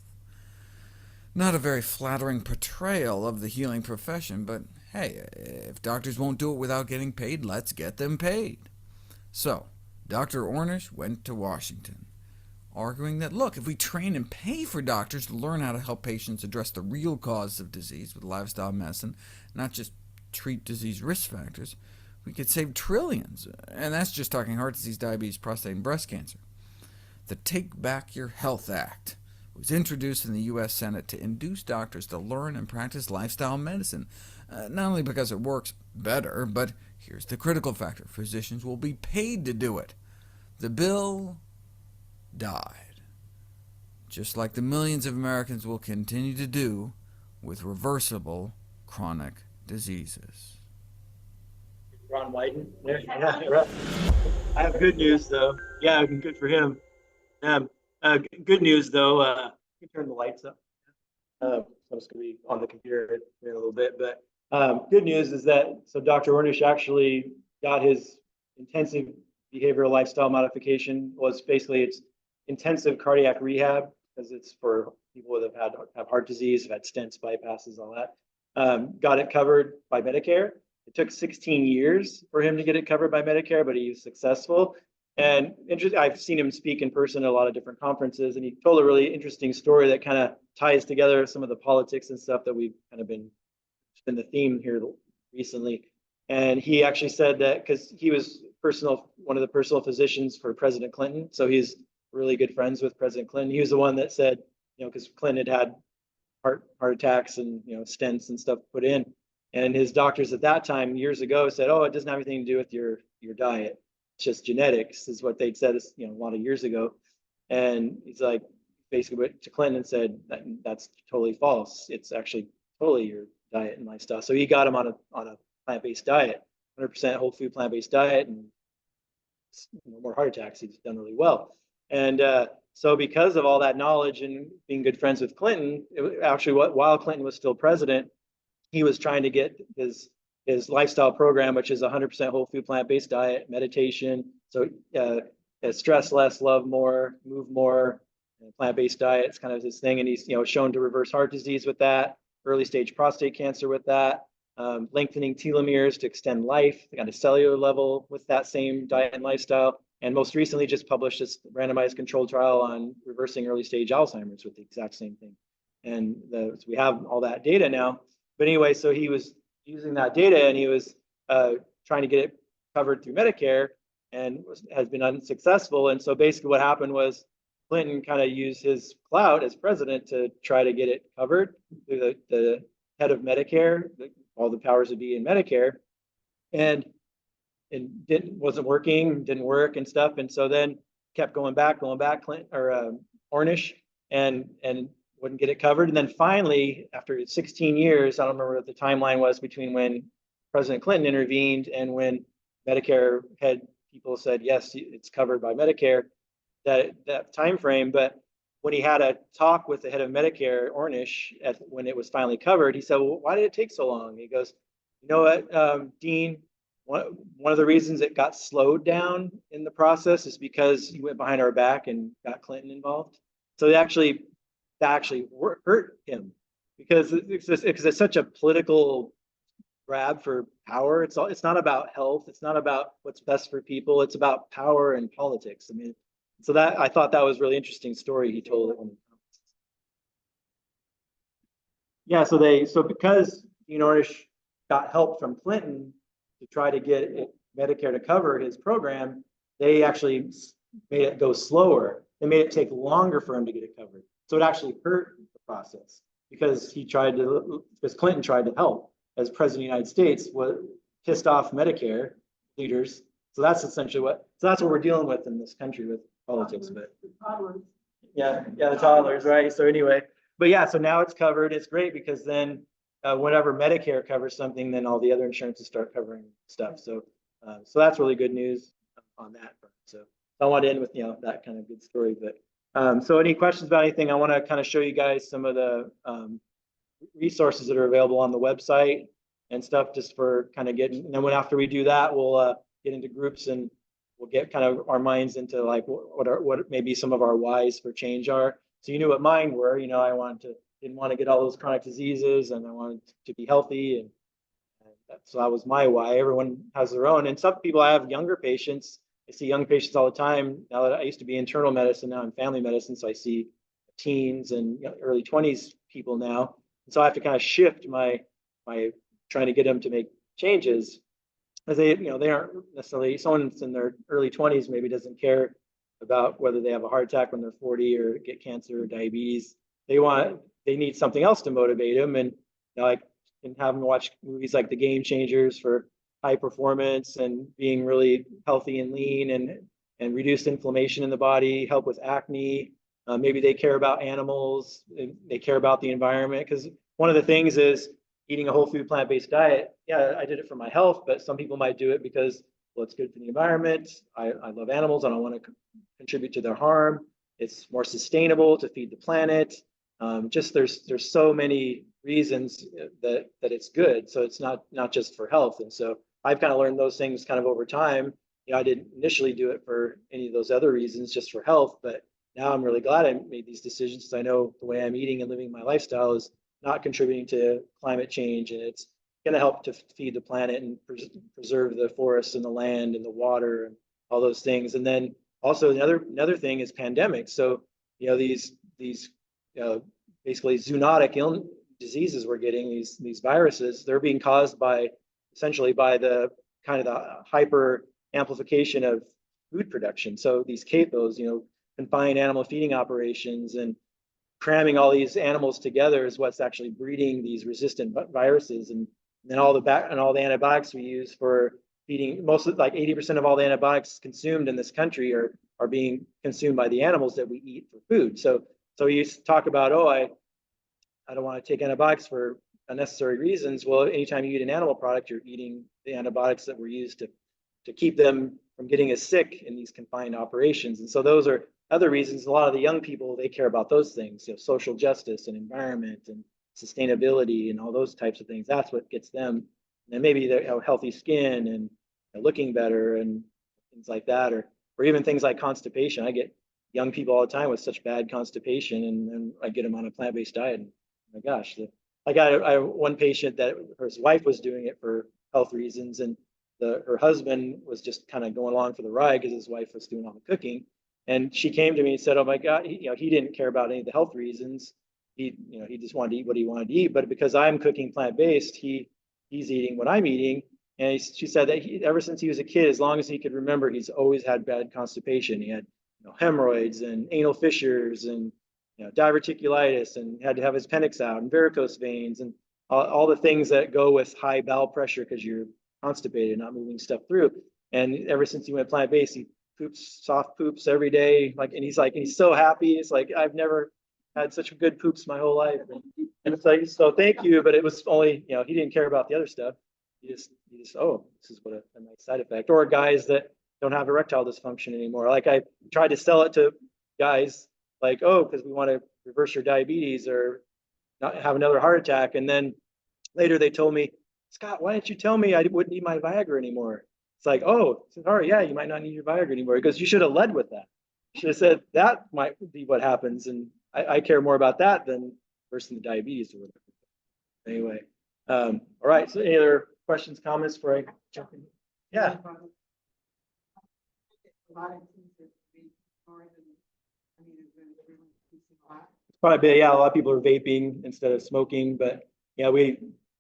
Not a very flattering portrayal of the healing profession, but hey, if doctors won't do it without getting paid, let's get them paid. So, Dr. Ornish went to Washington, arguing that, look, if we train and pay for doctors to learn how to help patients address the real causes of disease with lifestyle medicine, not just treat disease risk factors, we could save trillions, and that's just talking heart disease, diabetes, prostate, and breast cancer. The Take Back Your Health Act was introduced in the U.S. Senate to induce doctors to learn and practice lifestyle medicine, not only because it works better, but here's the critical factor: physicians will be paid to do it. The bill died, just like the millions of Americans will continue to do with reversible chronic diseases. Ron Wyden there? Yeah, right. I have good news, though. Yeah, good for him. Good news, though. You can turn the lights up. I'm just going to be on the computer in a little bit, but good news is that Dr. Ornish actually got his intensive behavioral lifestyle modification. Was basically it's intensive cardiac rehab, because it's for people that have heart disease, have had stents, bypasses, all that. Got it covered by Medicare. It took 16 years for him to get it covered by Medicare, but he was successful. And I've seen him speak in person at a lot of different conferences, and he told a really interesting story that kind of ties together some of the politics and stuff that we've kind of been the theme here recently. And he actually said that because he was one of the personal physicians for President Clinton, so he's really good friends with President Clinton. He was the one that said, because Clinton had heart attacks and stents and stuff put in, and his doctors at that time years ago said, oh, it doesn't have anything to do with your diet. It's just genetics, is what they'd said a lot of years ago. And he's like, basically went to Clinton and said that's totally false. It's actually totally your diet and lifestyle. So he got him on a plant-based diet, 100% whole food plant-based diet, and more heart attacks. He's done really well. And so because of all that knowledge and being good friends with Clinton, while Clinton was still president, he was trying to get his lifestyle program, which is 100% whole food plant-based diet, meditation, so stress less, love more, move more, plant-based diet. It's kind of his thing, and he's shown to reverse heart disease with that, early stage prostate cancer with that, lengthening telomeres to extend life at a cellular level with that same diet and lifestyle, and most recently just published this randomized controlled trial on reversing early stage Alzheimer's with the exact same thing. And so we have all that data now. But anyway, so he was using that data, and he was trying to get it covered through Medicare. and has been unsuccessful. And so basically what happened was Clinton kind of used his clout as president to try to get it covered through the head of Medicare, all the powers that be in Medicare, and wasn't working, didn't work and stuff. And so then kept going back, Clinton or Ornish, and wouldn't get it covered. And then finally, after 16 years, I don't remember what the timeline was between when President Clinton intervened and when Medicare had people said, yes, it's covered by Medicare, that time frame. But when he had a talk with the head of Medicare, Ornish, when it was finally covered, he said, well, why did it take so long? He goes, you know what, Dean, one of the reasons it got slowed down in the process is because he went behind our back and got Clinton involved. So that actually hurt him because it's such a political grab for power. It's not about health. It's not about what's best for people. It's about power and politics. I mean, so that I thought that was a really interesting story he told at one of the conferences. Yeah, so because Dean Ornish got help from Clinton to try to get Medicare to cover his program, they actually made it go slower. They made it take longer for him to get it covered. So it actually hurt the process because Clinton tried to help as president of the United States, was pissed off Medicare leaders. So that's essentially that's what we're dealing with in this country with politics. But yeah, the toddlers, right? So anyway, but yeah, so now it's covered. It's great because then whenever Medicare covers something, then all the other insurances start covering stuff. So that's really good news on that front. So I want to end with that kind of good story. But so any questions about anything? I want to kind of show you guys some of the resources that are available on the website and stuff, just for kind of getting. And then after we do that, we'll get into groups and we'll get kind of our minds into like what maybe some of our whys for change are. So you knew what mine were. You know, didn't want to get all those chronic diseases, and I wanted to be healthy, and so that was my why. Everyone has their own, and some people, I have younger patients. I see young patients all the time. Now that I used to be internal medicine, now I'm family medicine, so I see teens and early 20s people now. And so I have to kind of shift my trying to get them to make changes, as they aren't necessarily, someone that's in their early 20s maybe doesn't care about whether they have a heart attack when they're 40 or get cancer or diabetes. They need something else to motivate them, and I can have them watch movies like The Game Changers for high performance and being really healthy and lean and reduced inflammation in the body, help with acne. Maybe they care about animals, they care about the environment, because one of the things is eating a whole food plant-based diet. Yeah, I did it for my health, but some people might do it because, well, it's good for the environment. I love animals. I don't want to contribute to their harm. It's more sustainable to feed the planet. Just there's so many reasons that it's good. So it's not just for health. And so I've kind of learned those things kind of over time. I didn't initially do it for any of those other reasons, just for health, but now I'm really glad I made these decisions, because I know the way I'm eating and living my lifestyle is not contributing to climate change, and it's going to help to feed the planet and preserve the forests and the land and the water and all those things. And then also another thing is pandemics. So these basically zoonotic diseases we're getting, these viruses, they're being caused essentially by the kind of the hyper amplification of food production. So these CAPOs, confined animal feeding operations, and cramming all these animals together is what's actually breeding these resistant viruses. And then all the antibiotics we use for feeding, like 80% of all the antibiotics consumed in this country are being consumed by the animals that we eat for food. So you talk about, I don't want to take antibiotics for unnecessary reasons. Well, anytime you eat an animal product, you're eating the antibiotics that were used to keep them from getting as sick in these confined operations. And so those are other reasons. A lot of the young people, they care about those things, social justice and environment and sustainability and all those types of things. That's what gets them. And maybe they have healthy skin and looking better and things like that, or even things like constipation. I get young people all the time with such bad constipation, and I get them on a plant-based diet. And oh my gosh, I got one patient that his wife was doing it for health reasons, and her husband was just kind of going along for the ride because his wife was doing all the cooking. And she came to me and said, "Oh my God, he didn't care about any of the health reasons. He just wanted to eat what he wanted to eat. But because I'm cooking plant-based, he's eating what I'm eating, And she said that ever since he was a kid, as long as he could remember, he's always had bad constipation. He had hemorrhoids and anal fissures and diverticulitis, and had to have his appendix out and varicose veins and all the things that go with high bowel pressure because you're constipated, not moving stuff through. And ever since he went plant-based, he poops soft poops every day. And he's so happy. It's like, I've never had such good poops my whole life. And it's like, so thank you, but it was only, he didn't care about the other stuff. He just, oh, this is what a nice side effect. Or guys that don't have erectile dysfunction anymore. Like, I tried to sell it to guys like, oh, because we want to reverse your diabetes or not have another heart attack. And then later they told me, Scott, why didn't you tell me I wouldn't need my Viagra anymore? It's like, oh, sorry, yeah, you might not need your Viagra anymore, because you should have led with that. You should have said that might be what happens. And I care more about that than versus the diabetes or whatever. Anyway, all right. So any other questions, comments before I jump in? Yeah. Probably, yeah, a lot of people are vaping instead of smoking, but yeah,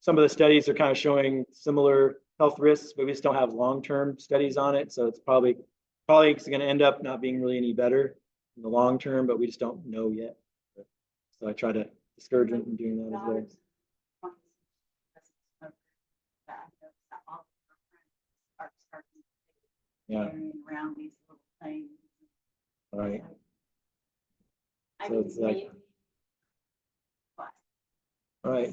some of the studies are kind of showing similar health risks, but we just don't have long-term studies on it. So it's probably going to end up not being really any better in the long term, but we just don't know yet. So I try to discourage them from doing that as well. Yeah. Around these little things. All right. So it's like, all right.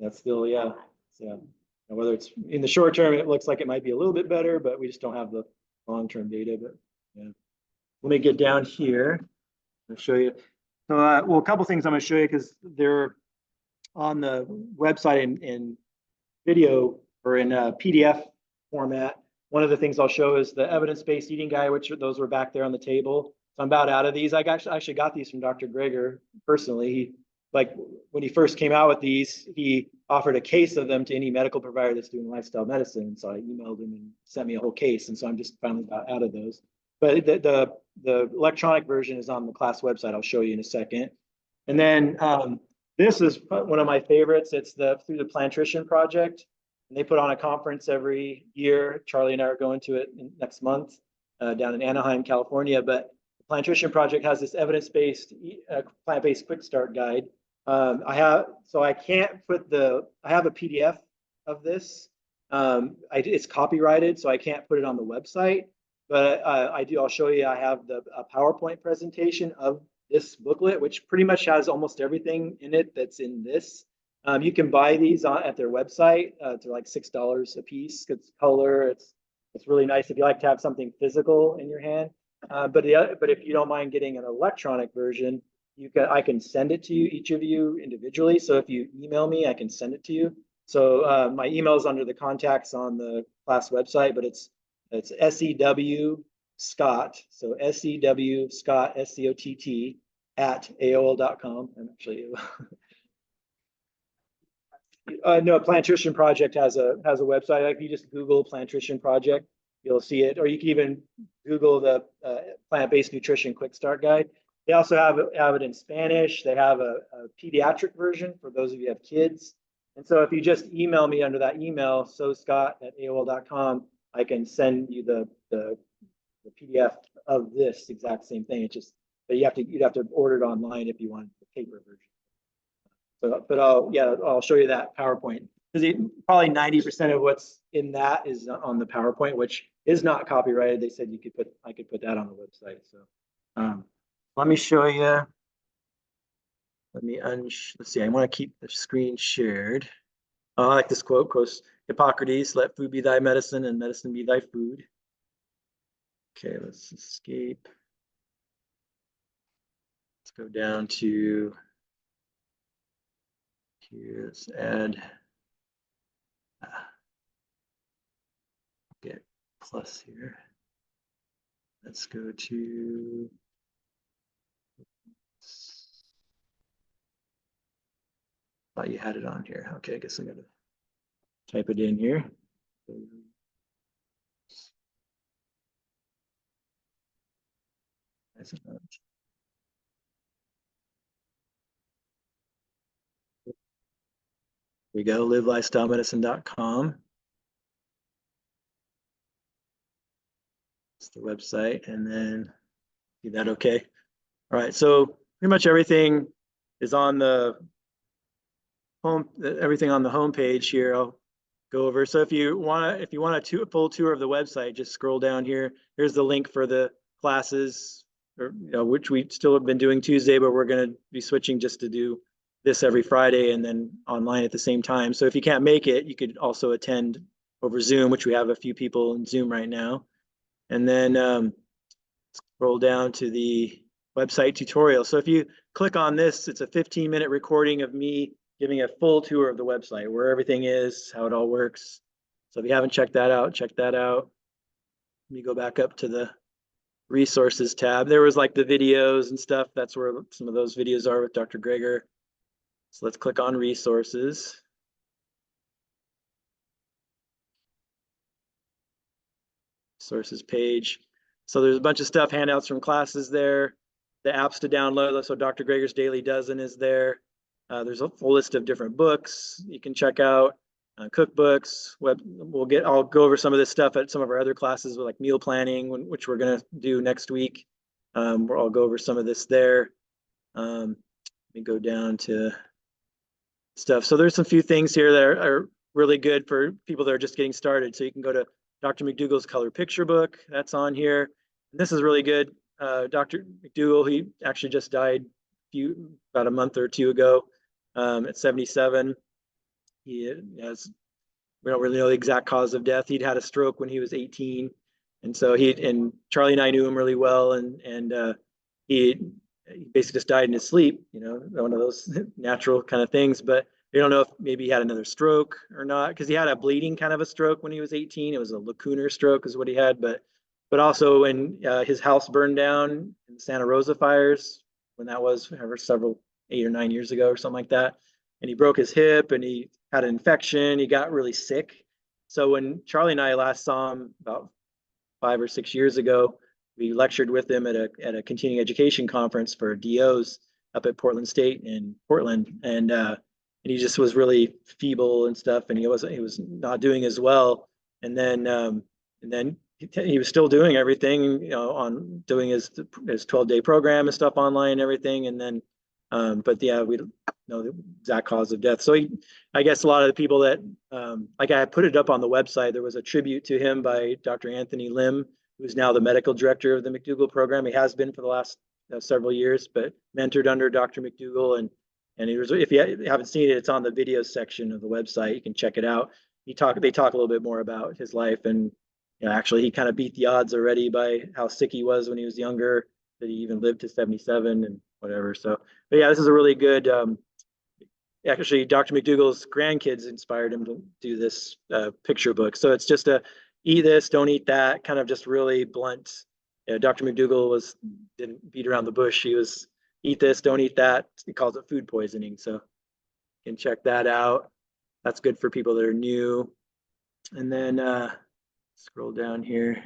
That's still, yeah. So whether it's in the short term, it looks like it might be a little bit better, but we just don't have the long-term data. But yeah, let me get down here. I'll show you. So, well, a couple things I'm going to show you because they're on the website in video or in PDF format. One of the things I'll show is the evidence-based eating guide, which those were back there on the table. So I'm about out of these. I actually got these from Dr. Greger personally. When he first came out with these, he offered a case of them to any medical provider that's doing lifestyle medicine. So I emailed him and sent me a whole case. And so I'm just finally about out of those. But the electronic version is on the class website. I'll show you in a second. And then this is one of my favorites. It's through the Plantrition Project. And they put on a conference every year. Charlie and I are going to it next month down in Anaheim, California. But the Plantrition Project has this evidence-based plant-based quick start guide. I have a PDF of this. It's copyrighted, so I can't put it on the website. But I'll show you. I have a PowerPoint presentation of this booklet, which pretty much has almost everything in it that's in this. You can buy these at their website. They're like $6 a piece. It's color. It's really nice if you like to have something physical in your hand. But if you don't mind getting an electronic version, I can send it to you, each of you individually. So if you email me, I can send it to you. So my email is under the contacts on the class website, but it's SEW Scott. So SEW Scott, SCOTT at AOL.com. I'm actually no, Plantrition Project has a website. If you just Google Plantrition Project, you'll see it. Or you can even Google the plant-based nutrition quick start guide. They also have it in Spanish. They have a pediatric version for those of you who have kids. And so if you just email me under that email, soscott@aol.com, I can send you the PDF of this exact same thing. It's just, but you'd have to order it online if you want the paper version. But I'll show you that PowerPoint, because probably 90% of what's in that is on the PowerPoint, which is not copyrighted. They said I could put that on the website. So let me show you. Let's see. I want to keep the screen shared. I like this quote, Hippocrates, "Let food be thy medicine and medicine be thy food." Okay, let's escape. Let's go down to here. Let's add. Get plus here. Let's go to. Thought you had it on here. Okay, I guess I gotta type it in here. There we go, livelifestylemedicine.com. the website, and then see that okay. All right, so pretty much everything is on the everything on the home page here. I'll go over. So if you want a full tour of the website, just scroll down here. Here's the link for the classes, or which we still have been doing Tuesday, but we're going to be switching just to do this every Friday and then online at the same time. So if you can't make it, you could also attend over Zoom, which we have a few people in Zoom right now. And then scroll down to the website tutorial. So if you click on this, it's a 15-minute recording of me giving a full tour of the website, where everything is, how it all works. So if you haven't checked that out, check that out. Let me go back up to the resources tab. There was like the videos and stuff. That's where some of those videos are with Dr. Greger. So let's click on resources. Sources page. So there's a bunch of stuff, handouts from classes there, the apps to download. So Dr. Greger's Daily Dozen is there. There's a full list of different books you can check out, cookbooks. I'll go over some of this stuff at some of our other classes, like meal planning, which we're going to do next week. I'll go over some of this there. Let me go down to stuff. So there's some few things here that are really good for people that are just getting started. So you can go to Dr. McDougall's color picture book. That's on here. And this is really good. Dr. McDougall, he actually just died about a month or two ago at 77. We don't really know the exact cause of death. He'd had a stroke when he was 18. And so and Charlie and I knew him really well. And he basically just died in his sleep, one of those natural kind of things. But we don't know if maybe he had another stroke or not, because he had a bleeding kind of a stroke when he was 18. It was a lacunar stroke is what he had. But also when his house burned down in the Santa Rosa fires, when that was several 8 or 9 years ago or something like that. And he broke his hip and he had an infection. He got really sick. So when Charlie and I last saw him about 5 or 6 years ago, we lectured with him at a continuing education conference for DOs up at Portland State in Portland. And he just was really feeble and stuff. And he was not doing as well. And then he was still doing everything, on doing his 12-day program and stuff online and everything. And then, but yeah, we don't know the exact cause of death. So I guess a lot of the people that, like I put it up on the website, there was a tribute to him by Dr. Anthony Lim, who's now the medical director of the McDougall program. He has been for the last several years, but mentored under Dr. McDougall. And he was, if you haven't seen it, it's on the video section of the website. You can check it out. They talk a little bit more about his life, and actually he kind of beat the odds already by how sick he was when he was younger, that he even lived to 77 and whatever. So, but yeah, this is a really good, actually Dr. McDougall's grandkids inspired him to do this picture book. So it's just eat this, don't eat that, kind of just really blunt. Dr. McDougall didn't beat around the bush. He was eat this, don't eat that. He calls it food poisoning. So you can check that out. That's good for people that are new. And then scroll down here.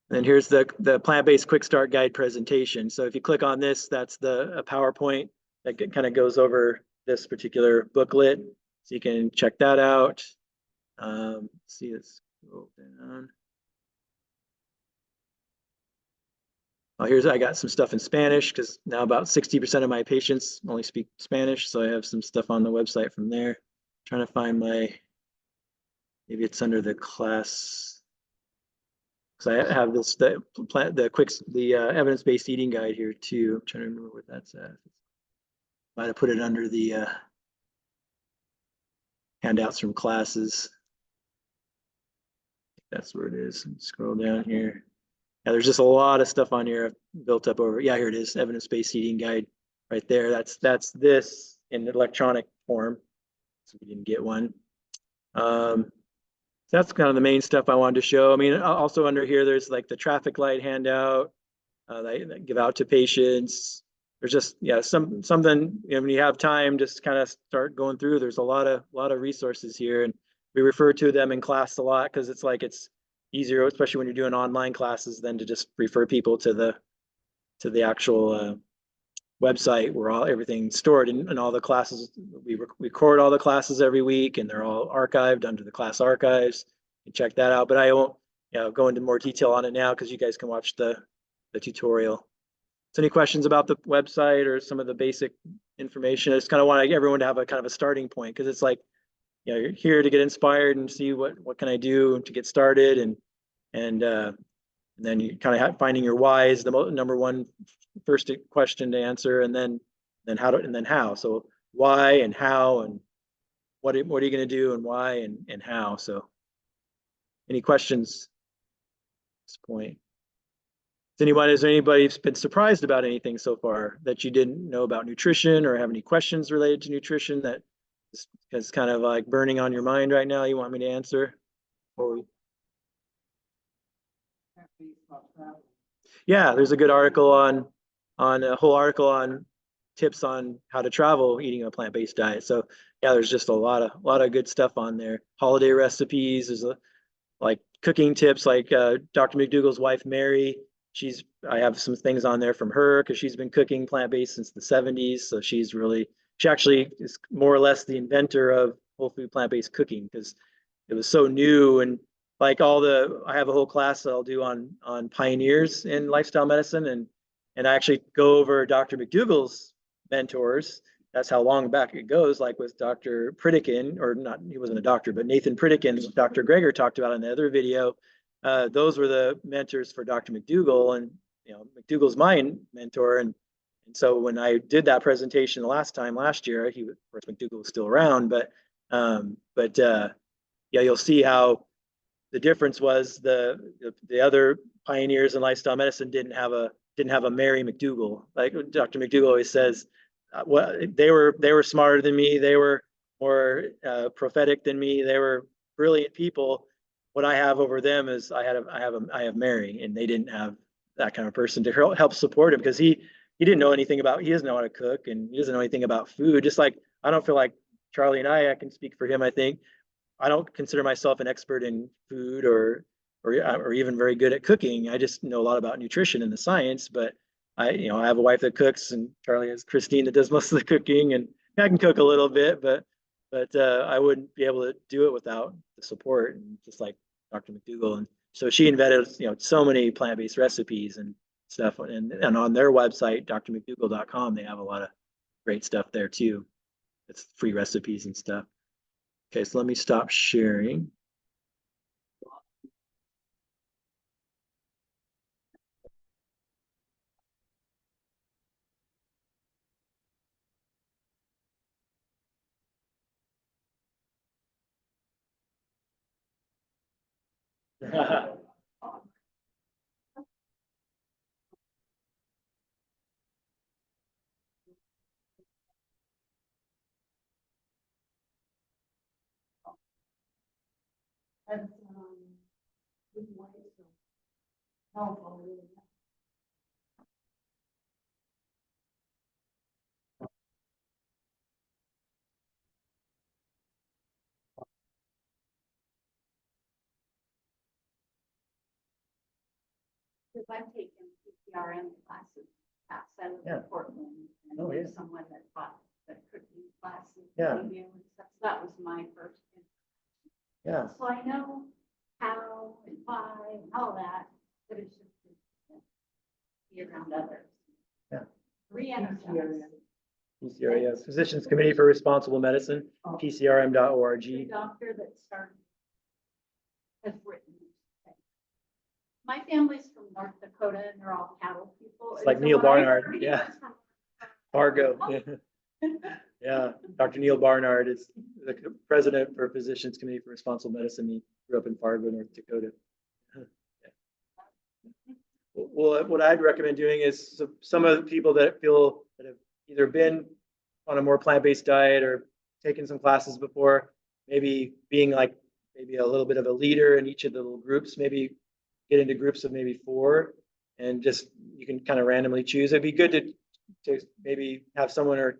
And here's the plant-based quick start guide presentation. So if you click on this, that's a PowerPoint that kind of goes over this particular booklet. So you can check that out. See, let's scroll down. Oh, I got some stuff in Spanish, because now about 60% of my patients only speak Spanish. So I have some stuff on the website from there. Trying to find maybe it's under the class. Because I have the evidence-based eating guide here too. I'm trying to remember where that's at. Might have put it under the handouts from classes. That's where it is. Scroll down here. Yeah, there's just a lot of stuff on here built up over. Yeah, here it is, evidence-based eating guide right there. That's this in electronic form. So we didn't get one. That's kind of the main stuff I wanted to show. I mean, also under here, there's like the traffic light handout that I give out to patients. There's just, something, when you have time, just kind of start going through. There's a lot of resources here, and we refer to them in class a lot because it's easier, especially when you're doing online classes, than to just refer people to the actual website where everything's stored, and all the classes. We record all the classes every week, and they're all archived under the class archives. You check that out. But I won't, go into more detail on it now because you guys can watch the tutorial. So any questions about the website or some of the basic information? I just kind of want everyone to have a kind of a starting point because it's like, you're here to get inspired and see what can I do to get started, and then you kind of finding your why is the number one first question to answer, and then how. So why and how and what are you going to do and why and how. So any questions at this point? Has anybody been surprised about anything so far that you didn't know about nutrition, or have any questions related to nutrition that is kind of like burning on your mind right now you want me to answer? Yeah, there's a good article on a whole article on tips on how to travel eating a plant-based diet. So yeah, there's just a lot of good stuff on there. Holiday recipes, there's like cooking tips, like Dr. McDougall's wife Mary. I have some things on there from her because she's been cooking plant-based since the 70s. So she actually is more or less the inventor of whole food plant-based cooking because it was so new. And like I have a whole class that I'll do on pioneers in lifestyle medicine, and I actually go over Dr. McDougall's mentors. That's how long back it goes, like with Dr. Pritikin, or not, he wasn't a doctor, but Nathan Pritikin, Dr. Greger talked about in the other video. Those were the mentors for Dr. McDougall, and McDougall's my mentor. And so when I did that presentation last year, of course McDougall was still around, but yeah, you'll see how the difference was the other pioneers in lifestyle medicine didn't have a Mary McDougall. Like Dr. McDougall always says, they were smarter than me. They were more prophetic than me. They were brilliant people. What I have over them is I have Mary, and they didn't have that kind of person to help support him because he doesn't know how to cook, and he doesn't know anything about food. Just like I don't feel like Charlie and I can speak for him. I think I don't consider myself an expert in food or even very good at cooking. I just know a lot about nutrition and the science, but I have a wife that cooks, and Charlie has Christine that does most of the cooking, and I can cook a little bit, but I wouldn't be able to do it without the support, and just like Dr. McDougall. And so she invented, so many plant-based recipes and stuff. And on their website, drmcdougall.com, they have a lot of great stuff there too. It's free recipes and stuff. Okay, so let me stop sharing. That's, good ways to help all of that. Because I've taken PCRM classes outside Yeah. of Portland, and Oh, yeah. there's someone that taught the cooking classes. Yeah. And stuff. So that was my first. Yeah. So I know how and why and all that, but it's just to be around others. Yeah. Re-energize. PCRM, Physicians Committee for Responsible Medicine, The PCRM.org. doctor that started has written. My family's from North Dakota, and they're all cattle people. It's like And so Neil when I Barnard, heard he yeah. was from- Fargo. Yeah, Dr. Neil Barnard is the president for Physicians Committee for Responsible Medicine. He grew up in Fargo, North Dakota. Well, what I'd recommend doing is some of the people that have either been on a more plant-based diet or taken some classes before, maybe being like maybe a little bit of a leader in each of the little groups, maybe get into groups of maybe 4, and just you can kind of randomly choose. It'd be good to maybe have someone or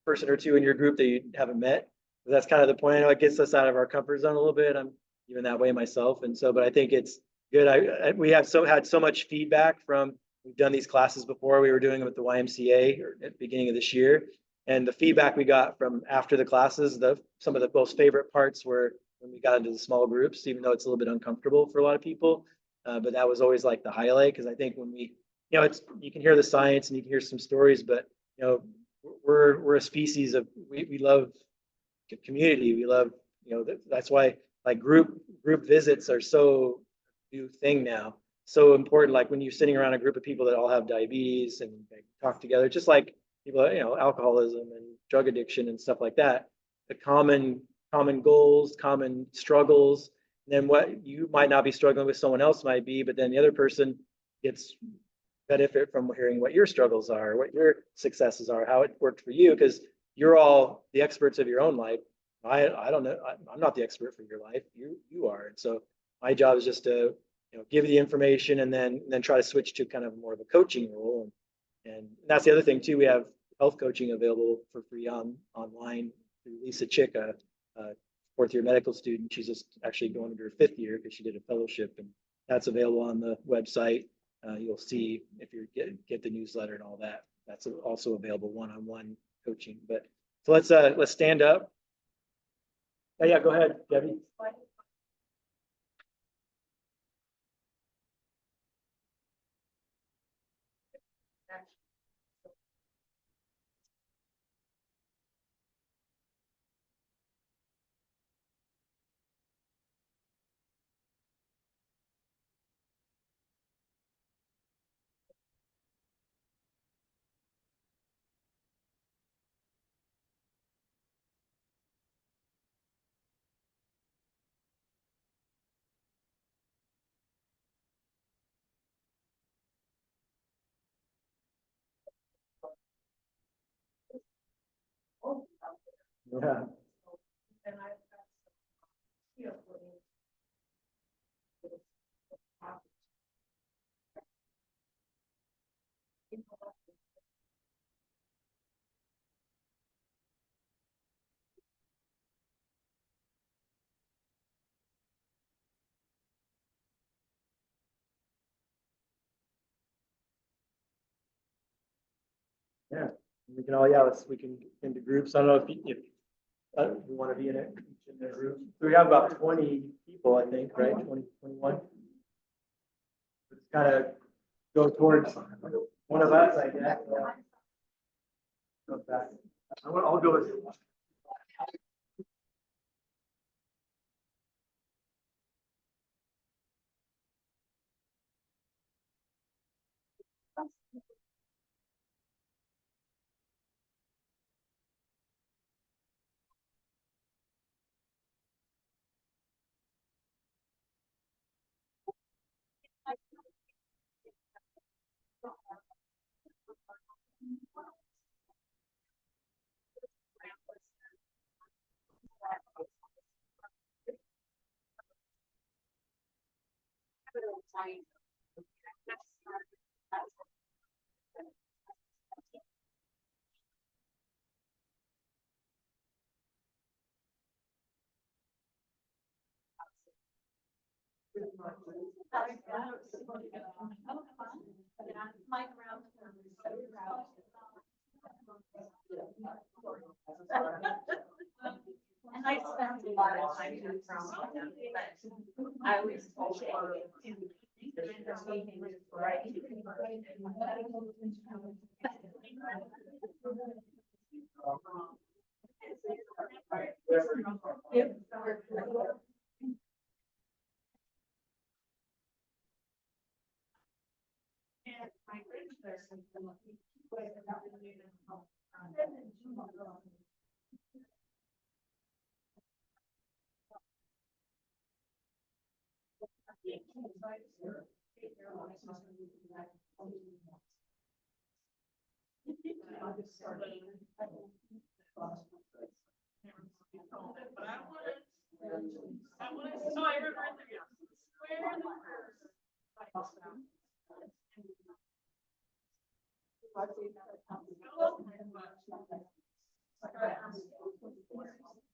person or 2 in your group that you haven't met. That's kind of the point. I know it gets us out of our comfort zone a little bit. I'm even that way myself, and so, but I think it's good. We have had so much feedback we've done these classes before. We were doing them at the YMCA at the beginning of this year, and the feedback we got from after the classes, some of the most favorite parts were when we got into the small groups, even though it's a little bit uncomfortable for a lot of people. But that was always like the highlight, because I think when we, you can hear the science and you can hear some stories, but we're a species of, we love community. We love, that's why like group visits are so new thing now. So important. Like when you're sitting around a group of people that all have diabetes and they talk together, just like people, alcoholism and drug addiction and stuff like that, the common goals, common struggles. And then what you might not be struggling with, someone else might be, but then the other person gets benefit from hearing what your struggles are, what your successes are, how it worked for you, because you're all the experts of your own life. I don't know. I'm not the expert for your life. You are. And so my job is just to give you the information and then try to switch to kind of more of a coaching role. And that's the other thing too. We have health coaching available for free online through Lisa Chick, a fourth year medical student. She's just actually going into her fifth year because she did a fellowship, and that's available on the website. You'll see if you get the newsletter and all that. That's also available one-on-one coaching. But so let's stand up. Oh, yeah, go ahead, Debbie. Yeah. Yeah, we can all, we can get into groups. I don't know if we want to be in a group. So we have about 20 people, I think, right? 20, 21. It's kind of go towards one of us, I guess. Go back. I'll go with you. And I spent a lot of time in from them, but I always told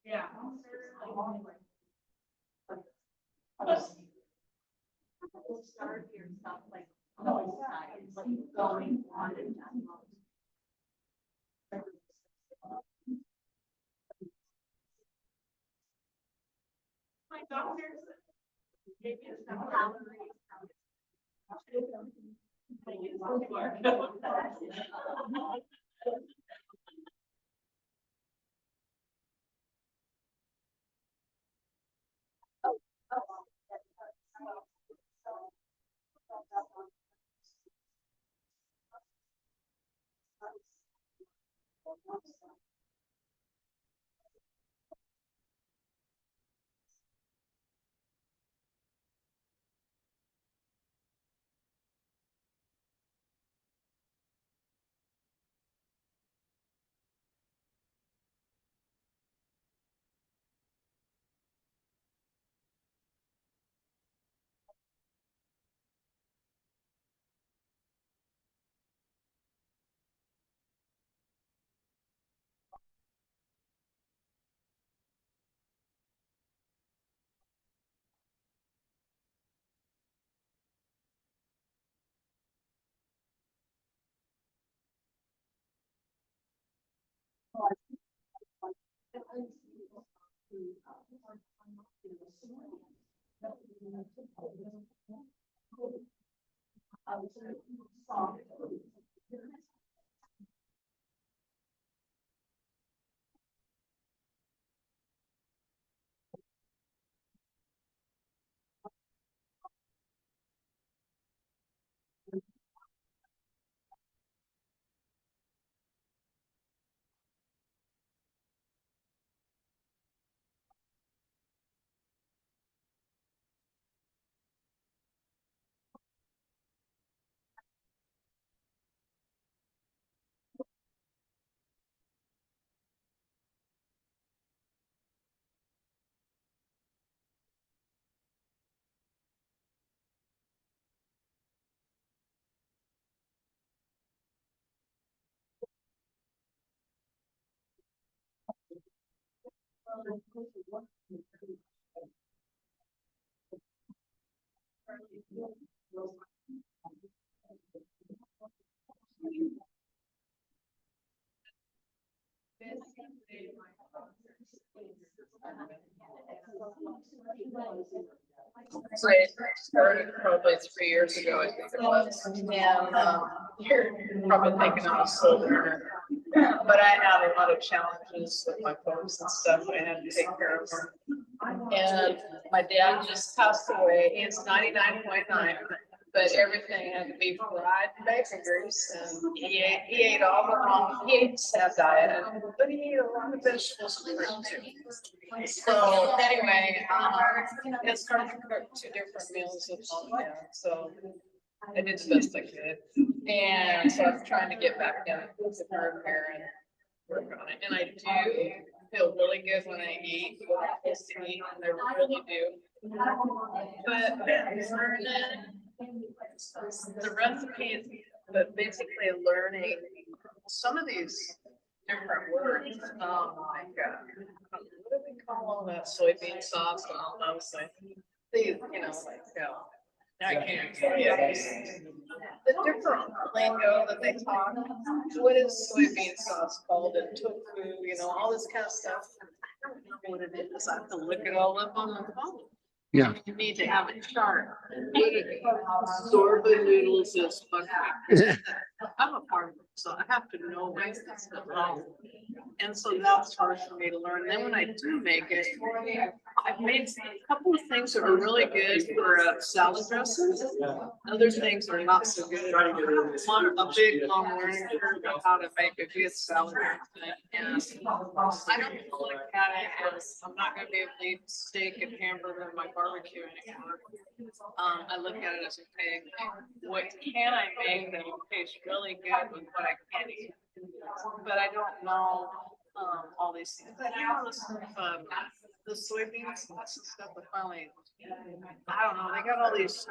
yeah. Start yourself like going on and on. My doctor gave me some calories. So I started probably 3 years ago, I think it was, and you're probably thinking I'm a slow learner. But I had a lot of challenges with my folks and stuff, I had to take care of them. And my dad just passed away, he's 99.9, but everything had to be fried bacon grease, and he ate all the wrong, he ate sad diet, but he ate a lot of vegetables and fruit too. So anyway, it's hard to cook 2 different meals at home now, so I did the best I could. And so I'm trying to get back in with her repair and work on it. And I do feel really good when I eat what I'm supposed to eat, and I really do. But the recipes, but basically learning some of these different words, like, what do we call that soybean sauce and all those things? These, like, I can't tell you. The different lingo that they talk, what is soybean sauce called, and tofu, all this kind of stuff. I don't know what it is, I have to look it all up on my phone. Yeah. You need to have it sharp. Sorba noodles is fucking. I'm a farmer, so I have to know what stuff. And so that's hard for me to learn. Then when I do make it, I've made a couple of things that are really good for salad dressings. Other things are not so good. A big long learning curve of how to make a good salad dressing. And I don't look at it as I'm not going to be able to eat steak and hamburger in my barbecue anymore. I look at it as, okay, what can I make that will taste really good with what I can eat? But I don't know all these things. But the soybeans and stuff, the finally, I don't know, they got all these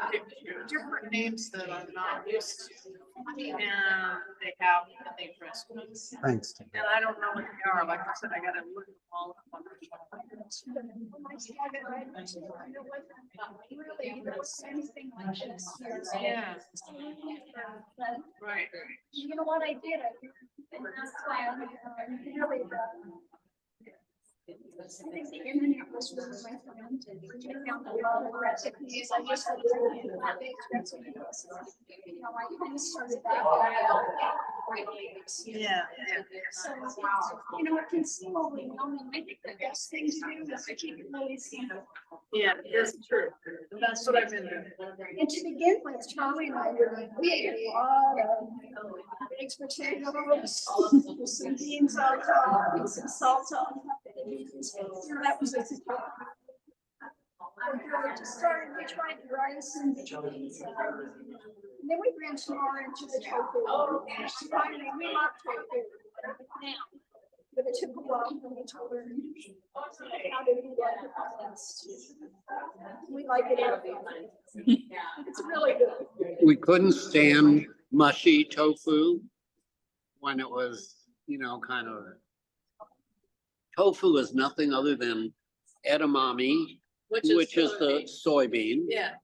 different names that I'm not used to. And they have the name recipes. Thanks. And I don't know what they are. Like I said, I gotta look them all up. Yeah. Right. You know what I did? And that's why I'm really think the internet was really my friend. I found a lot of recipes. I just like recipes. You know, I kind of started that. Yeah, So, you know, it can seem overwhelming. I think the best thing to do is to keep it really simple. yeah, it's true. That's what I've been doing. And to begin with, Charlie and I we ate a lot of eggs, potatoes, some beans on top, and some salsa on top of the beans. You know, that was a started, we tried the rice and the beans. And then we branched more into the tofu. Finally, we love tofu now. But it took a while for me to learn how to do that. We like it. It's really good. We couldn't stand mushy tofu when it was, you know, kind of. Tofu is nothing other than edamame, which is the soybean Yeah.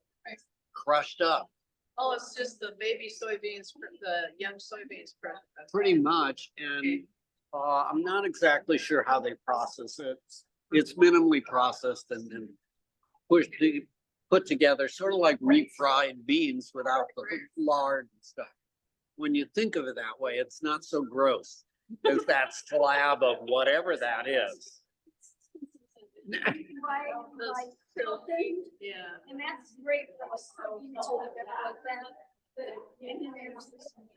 crushed up, Oh, it's just the baby soybeans, the young soybeans. pretty much. And I'm not exactly sure how they process it. It's minimally processed and then put together, sort of like refried beans without the lard and stuff. When you think of it that way, it's not so gross as that slab of whatever that is. Like filthy, Yeah. and that's great for us. You know, like that. And then there's this. And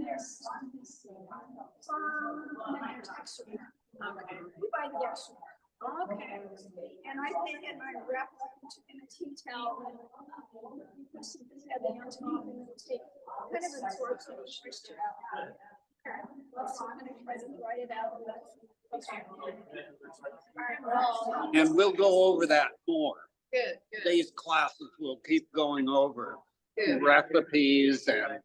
there's extra. Okay. We buy the extra. Okay. And I take it and I wrap it in a tea towel and put some heavy on top and take kind of absorbs the moisture out. Let's I'm gonna try to dry it out. And we'll go over that more. Good, good, These classes will keep going over good. recipes and,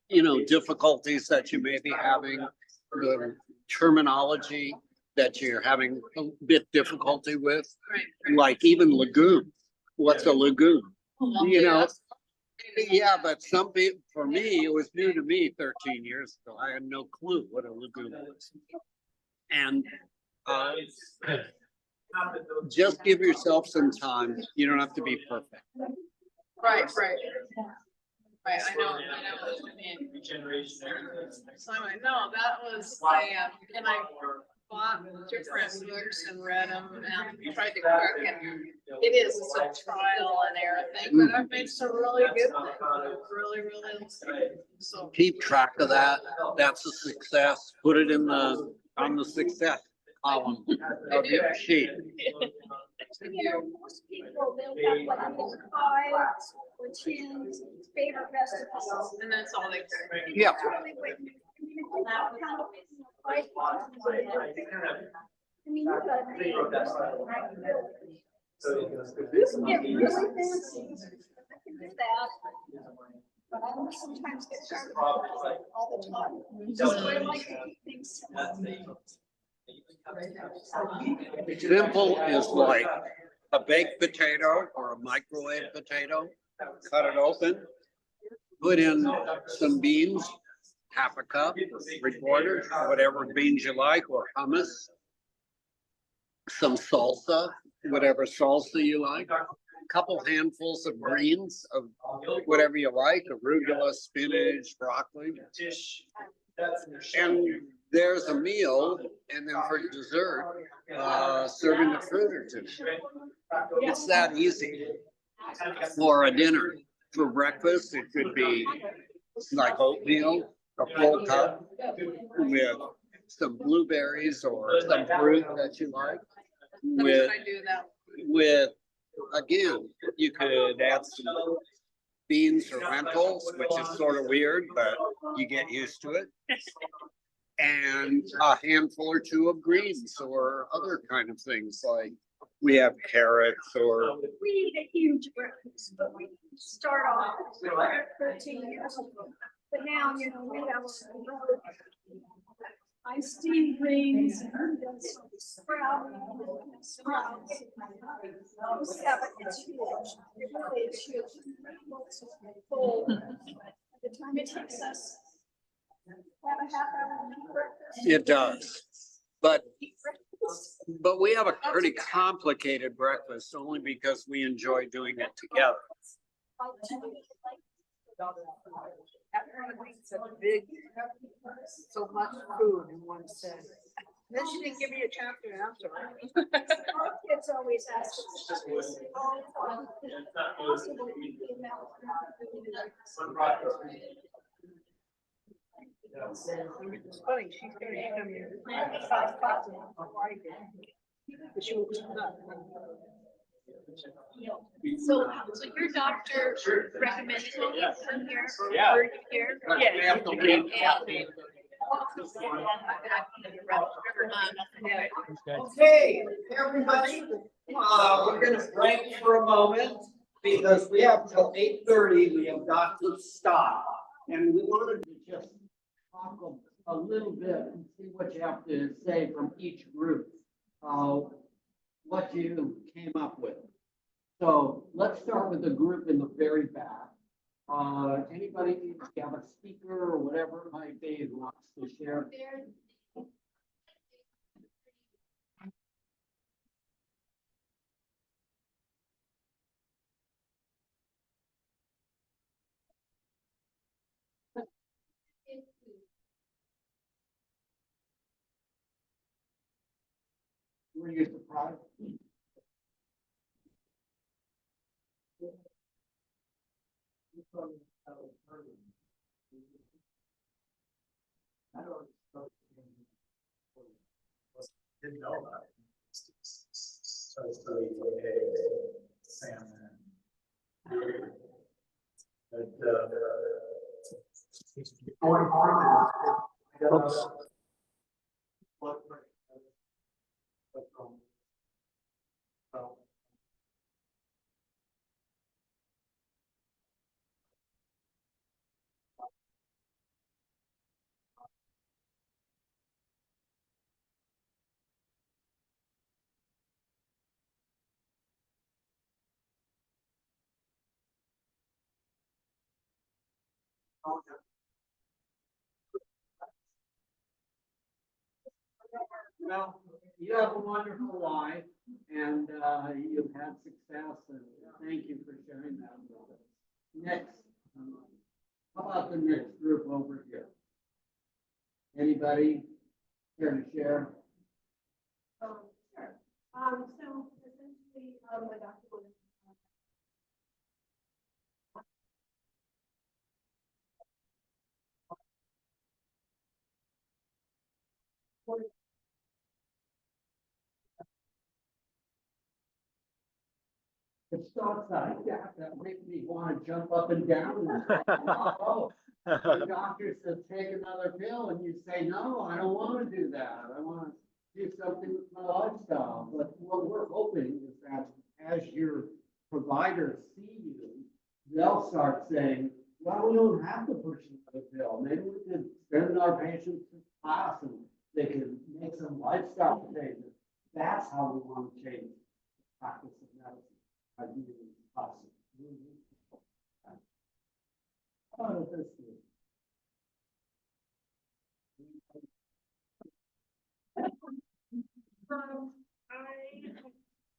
you know, difficulties that you may be having, the terminology that you're having a bit difficulty with, Right. like even legume. What's a legume? You know, Yeah. yeah, but some people, for me, it was new to me 13 years ago. I had no clue what a legume was. And just give yourself some time. You don't have to be perfect. Right, right. Right, I know what you mean. So anyway, no, that was, and I bought different books and read them and tried to cook, and it is a trial and error thing, but I've made some really good things, really, so. Keep track of that. That's a success. Put it in on the success column of your sheet. You know, most people, they'll have like either pies or tins, favorite vegetables. And that's all they care. Yeah. That's really what, I mean, if you know how, like, I mean, you gotta make it. You can get really fancy. I can do that. But I don't sometimes get tired of it all the time. So I like to keep things simple. Simple is like a baked potato or a microwave potato. Cut it open, put in some beans, half a cup, 3/4, whatever beans you like, or hummus. Some salsa, whatever salsa you like. Couple handfuls of greens of whatever you like, arugula, spinach, broccoli. And there's a meal, and then for dessert, serving a fruit or two. It's that easy. For a dinner, for breakfast, it could be like oatmeal, a full cup with some blueberries or some fruit that you like. With, I do that. again, you could add some beans or lentils, which is sort of weird, but you get used to it. And a handful or two of greens or other kind of things, like we have carrots or. We eat a huge breakfast, but we start off 13 years ago. But now, you know, we have some iced tea greens and some sprouts. Yeah, but it's huge. It really is huge. Full. By the time it takes us have a half hour breakfast. It does, but But we have a pretty complicated breakfast only because we enjoy doing it together. It's a big, so much food in one setting. Then she didn't give me a chance to answer. Kids always ask. It's funny, she's gonna come here. Before I did. But she was not. So your doctor recommended that you come here, Yeah. or here? Yeah. Okay, everybody, we're gonna break for a moment because we have till 8:30. We have got to stop. And we wanted to just talk a little bit and see what you have to say from each group, what you came up with. So let's start with the group in the very back. Anybody have a speaker or whatever it might be who wants to share? Were you surprised? Didn't know about it. So it's really okay, salmon. But, Well, you have a wonderful life and you've had success and thank you for sharing that with us. Next, how about the next group over here? Anybody care to share? Sure. So essentially, my doctor was. It's thoughts like that make me want to jump up and down. And say, oh, the doctor says take another pill and you say, no, I don't want to do that. I want to do something with my lifestyle. But what we're hoping is that as your providers see you, they'll start saying, well, we don't have to push another pill. Maybe we could send our patients to class and they can make some lifestyle changes. That's how we want to change the practice of medicine. I think it is possible. How about this one?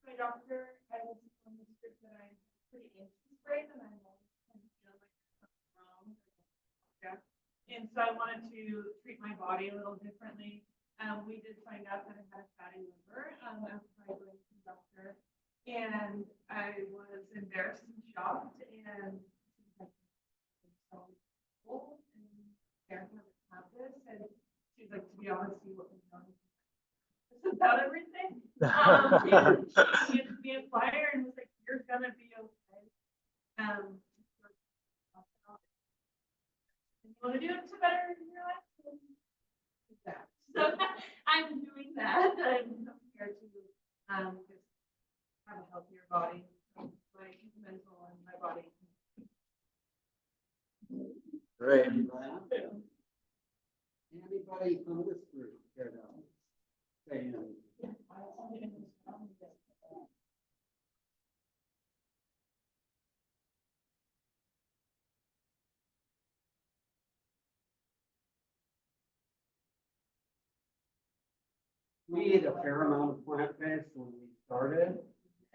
My doctor, I was on the script that I'm pretty anxious right and I'm always kind of feel like something wrong. Yeah. And so I wanted to treat my body a little differently. We did find out that I had a fatty liver after I went to the doctor. And I was embarrassed and shocked and so cool and scared to have this. And she's like, to be honest, you wouldn't know about everything. And she gave me a flyer and was like, you're gonna be okay. And you want to do it to better your life? Do that. So I'm doing that. I'm here to just have a healthier body, my mental and my body. Great. Anybody from this group care to say anything? We ate a fair amount of plant-based when we started,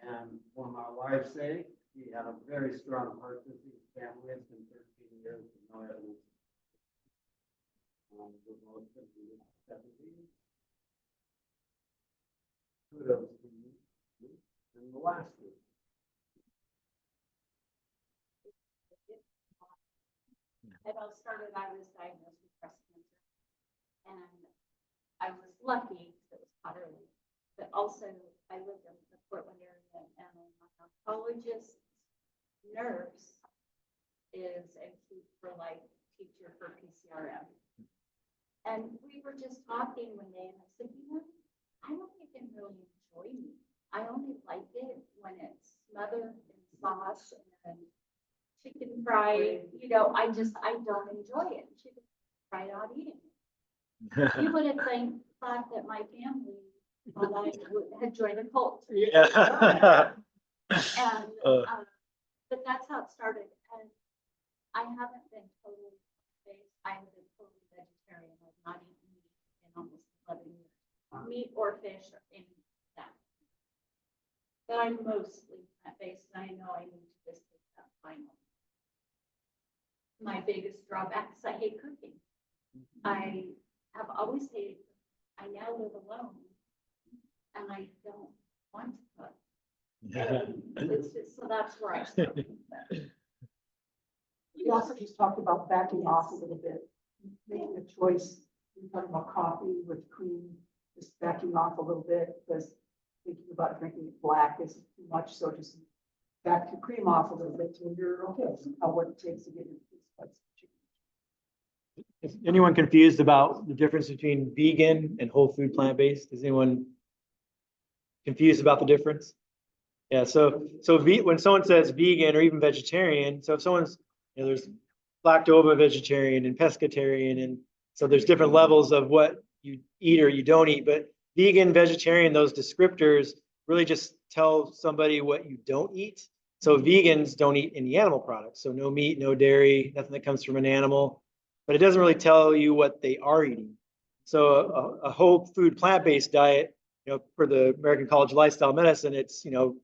and for my wife's sake, we had a very strong heart disease family. It's been 13 years with no evidence. We're both in the 70s. Kudos to you. And the last one. It all started, I was diagnosed with breast cancer. And I was lucky because it was caught early. But also, I lived in the Portland area, and my oncologist nurse is a Keep for Life teacher for PCRM. And we were just talking one day, and I said, I don't even really enjoy meat. I only like it when it's smothered in sauce and chicken fried. I don't enjoy it. She just tried out eating it. You would have thought that my family had joined a cult. Yeah. And, but that's how it started. And I haven't been totally based. I've been totally vegetarian. I've not eaten meat in almost 11 years. Meat or fish or any of that. But I'm mostly plant-based, and I know I need to just take that final. My biggest drawback is I hate cooking. I have always hated cooking. I now live alone, and I don't want to cook. It's just, so that's where I started. You also just talked about backing off a little bit, making a choice. You're talking about coffee with cream, just backing off a little bit because thinking about drinking it black is too much. So just back to cream off a little bit till you're okay. What it takes to get into this place. Is anyone confused about the difference between vegan and whole food plant-based? Is anyone confused about the difference? Yeah, so when someone says vegan or even vegetarian, so if someone's, there's lacto vegetarian and pescatarian, and so there's different levels of what you eat or you don't eat, but vegan, vegetarian, those descriptors really just tell somebody what you don't eat. So vegans don't eat any animal products, so no meat, no dairy, nothing that comes from an animal, but it doesn't really tell you what they are eating. So a whole food plant-based diet, for the American College of Lifestyle Medicine, it's, you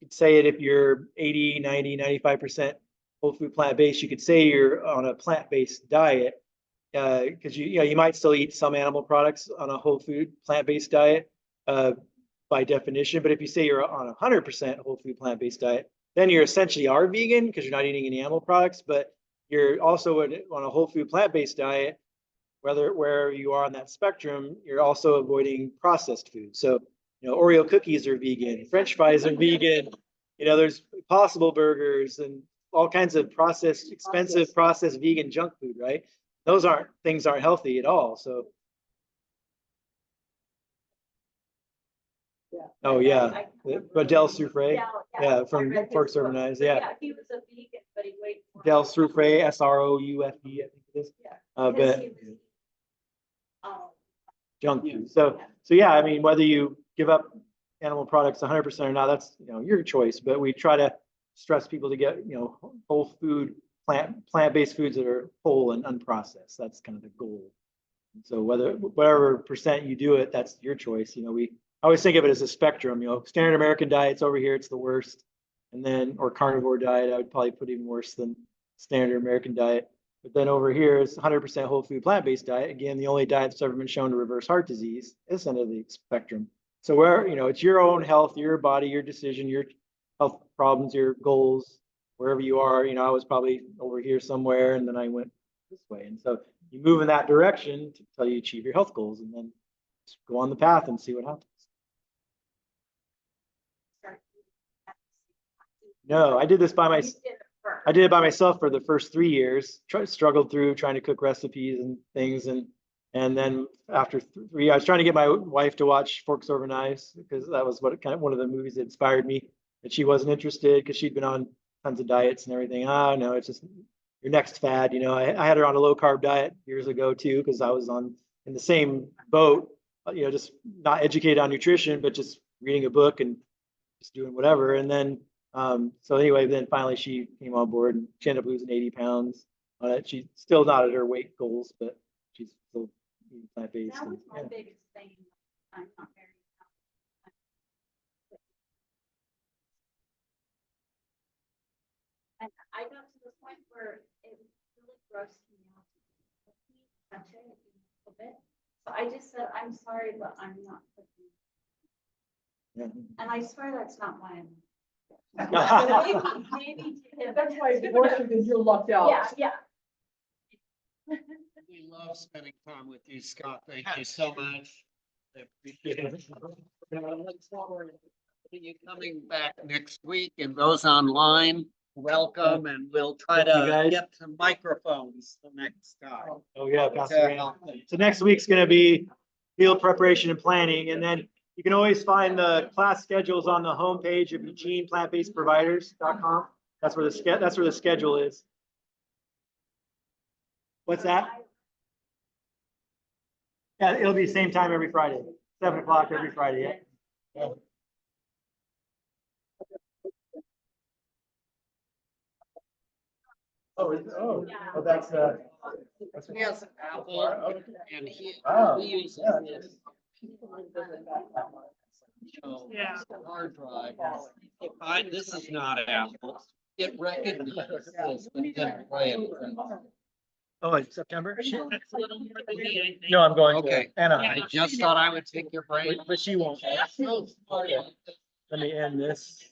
could say it if you're 80, 90, 95% whole food plant-based, you could say you're on a plant-based diet, because you might still eat some animal products on a whole food plant-based diet by definition. But if you say you're on 100% whole food plant-based diet, then you're essentially are vegan because you're not eating any animal products, but you're also on a whole food plant-based diet, where you are on that spectrum, you're also avoiding processed food. So, Oreo cookies are vegan, French fries are vegan, there's Possible burgers and all kinds of expensive processed vegan junk food, right? Those things aren't healthy at all. So. Yeah. Oh yeah, but Del Souffre, yeah, from Forks Over Knives, yeah. He was a vegan, but he weighed more. Del Souffre, SROUFE, I think it is. But junk food. So yeah, I mean, whether you give up animal products 100% or not, that's your choice. But we try to stress people to get whole food, plant-based foods that are whole and unprocessed. That's kind of the goal. And so whatever percent you do it, that's your choice. I always think of it as a spectrum. Standard American diet's over here, it's the worst, and then or carnivore diet, I would probably put even worse than standard American diet. But then over here is 100% whole food plant-based diet. Again, the only diet that's ever been shown to reverse heart disease. This end of the spectrum. So where it's your own health, your body, your decision, your health problems, your goals, wherever you are. I was probably over here somewhere, and then I went this way. And so you move in that direction until you achieve your health goals, and then just go on the path and see what happens. No, I did this by myself. I did it by myself for the first 3 years. Struggled through trying to cook recipes and things, and then after 3, I was trying to get my wife to watch Forks Over Knives because that was one of the movies that inspired me. But she wasn't interested because she'd been on tons of diets and everything. Oh no, it's just your next fad. I had her on a low carb diet years ago too because I was in the same boat. Just not educated on nutrition, but just reading a book and just doing whatever. And then so anyway, then finally she came on board and she ended up losing 80 pounds on it. She's still not at her weight goals, but she's still eating plant-based. That was my biggest thing. I'm not very. And I got to the point where it really grossed me out. Touch it a bit. So I just said, I'm sorry, but I'm not cooking. And I swear that's not why I'm. Maybe. That's why it's worse because you're lucked out. Yeah. We love spending time with you, Scott. Thank you so much. You coming back next week, and those online, welcome, and we'll try Thank you, to guys. get some microphones the next time. Oh, yeah, Pastor To Graham. help. So next week's gonna be field preparation and planning, and then you can always find the class schedules on the homepage of EugenePlantBasedProviders.com. That's where the schedule is. What's that? Yeah, it'll be same time every Friday, 7 o'clock every Friday, yeah. Oh, that's, He has an Apple, and he uses this. Yeah. Hard drive. This is not Apple. It recognizes this, but doesn't play it. oh, it's September? No, I'm going to Okay. Anaheim, I just thought I would take your brain. but she won't. Let me end this.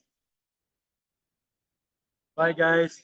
Bye, guys.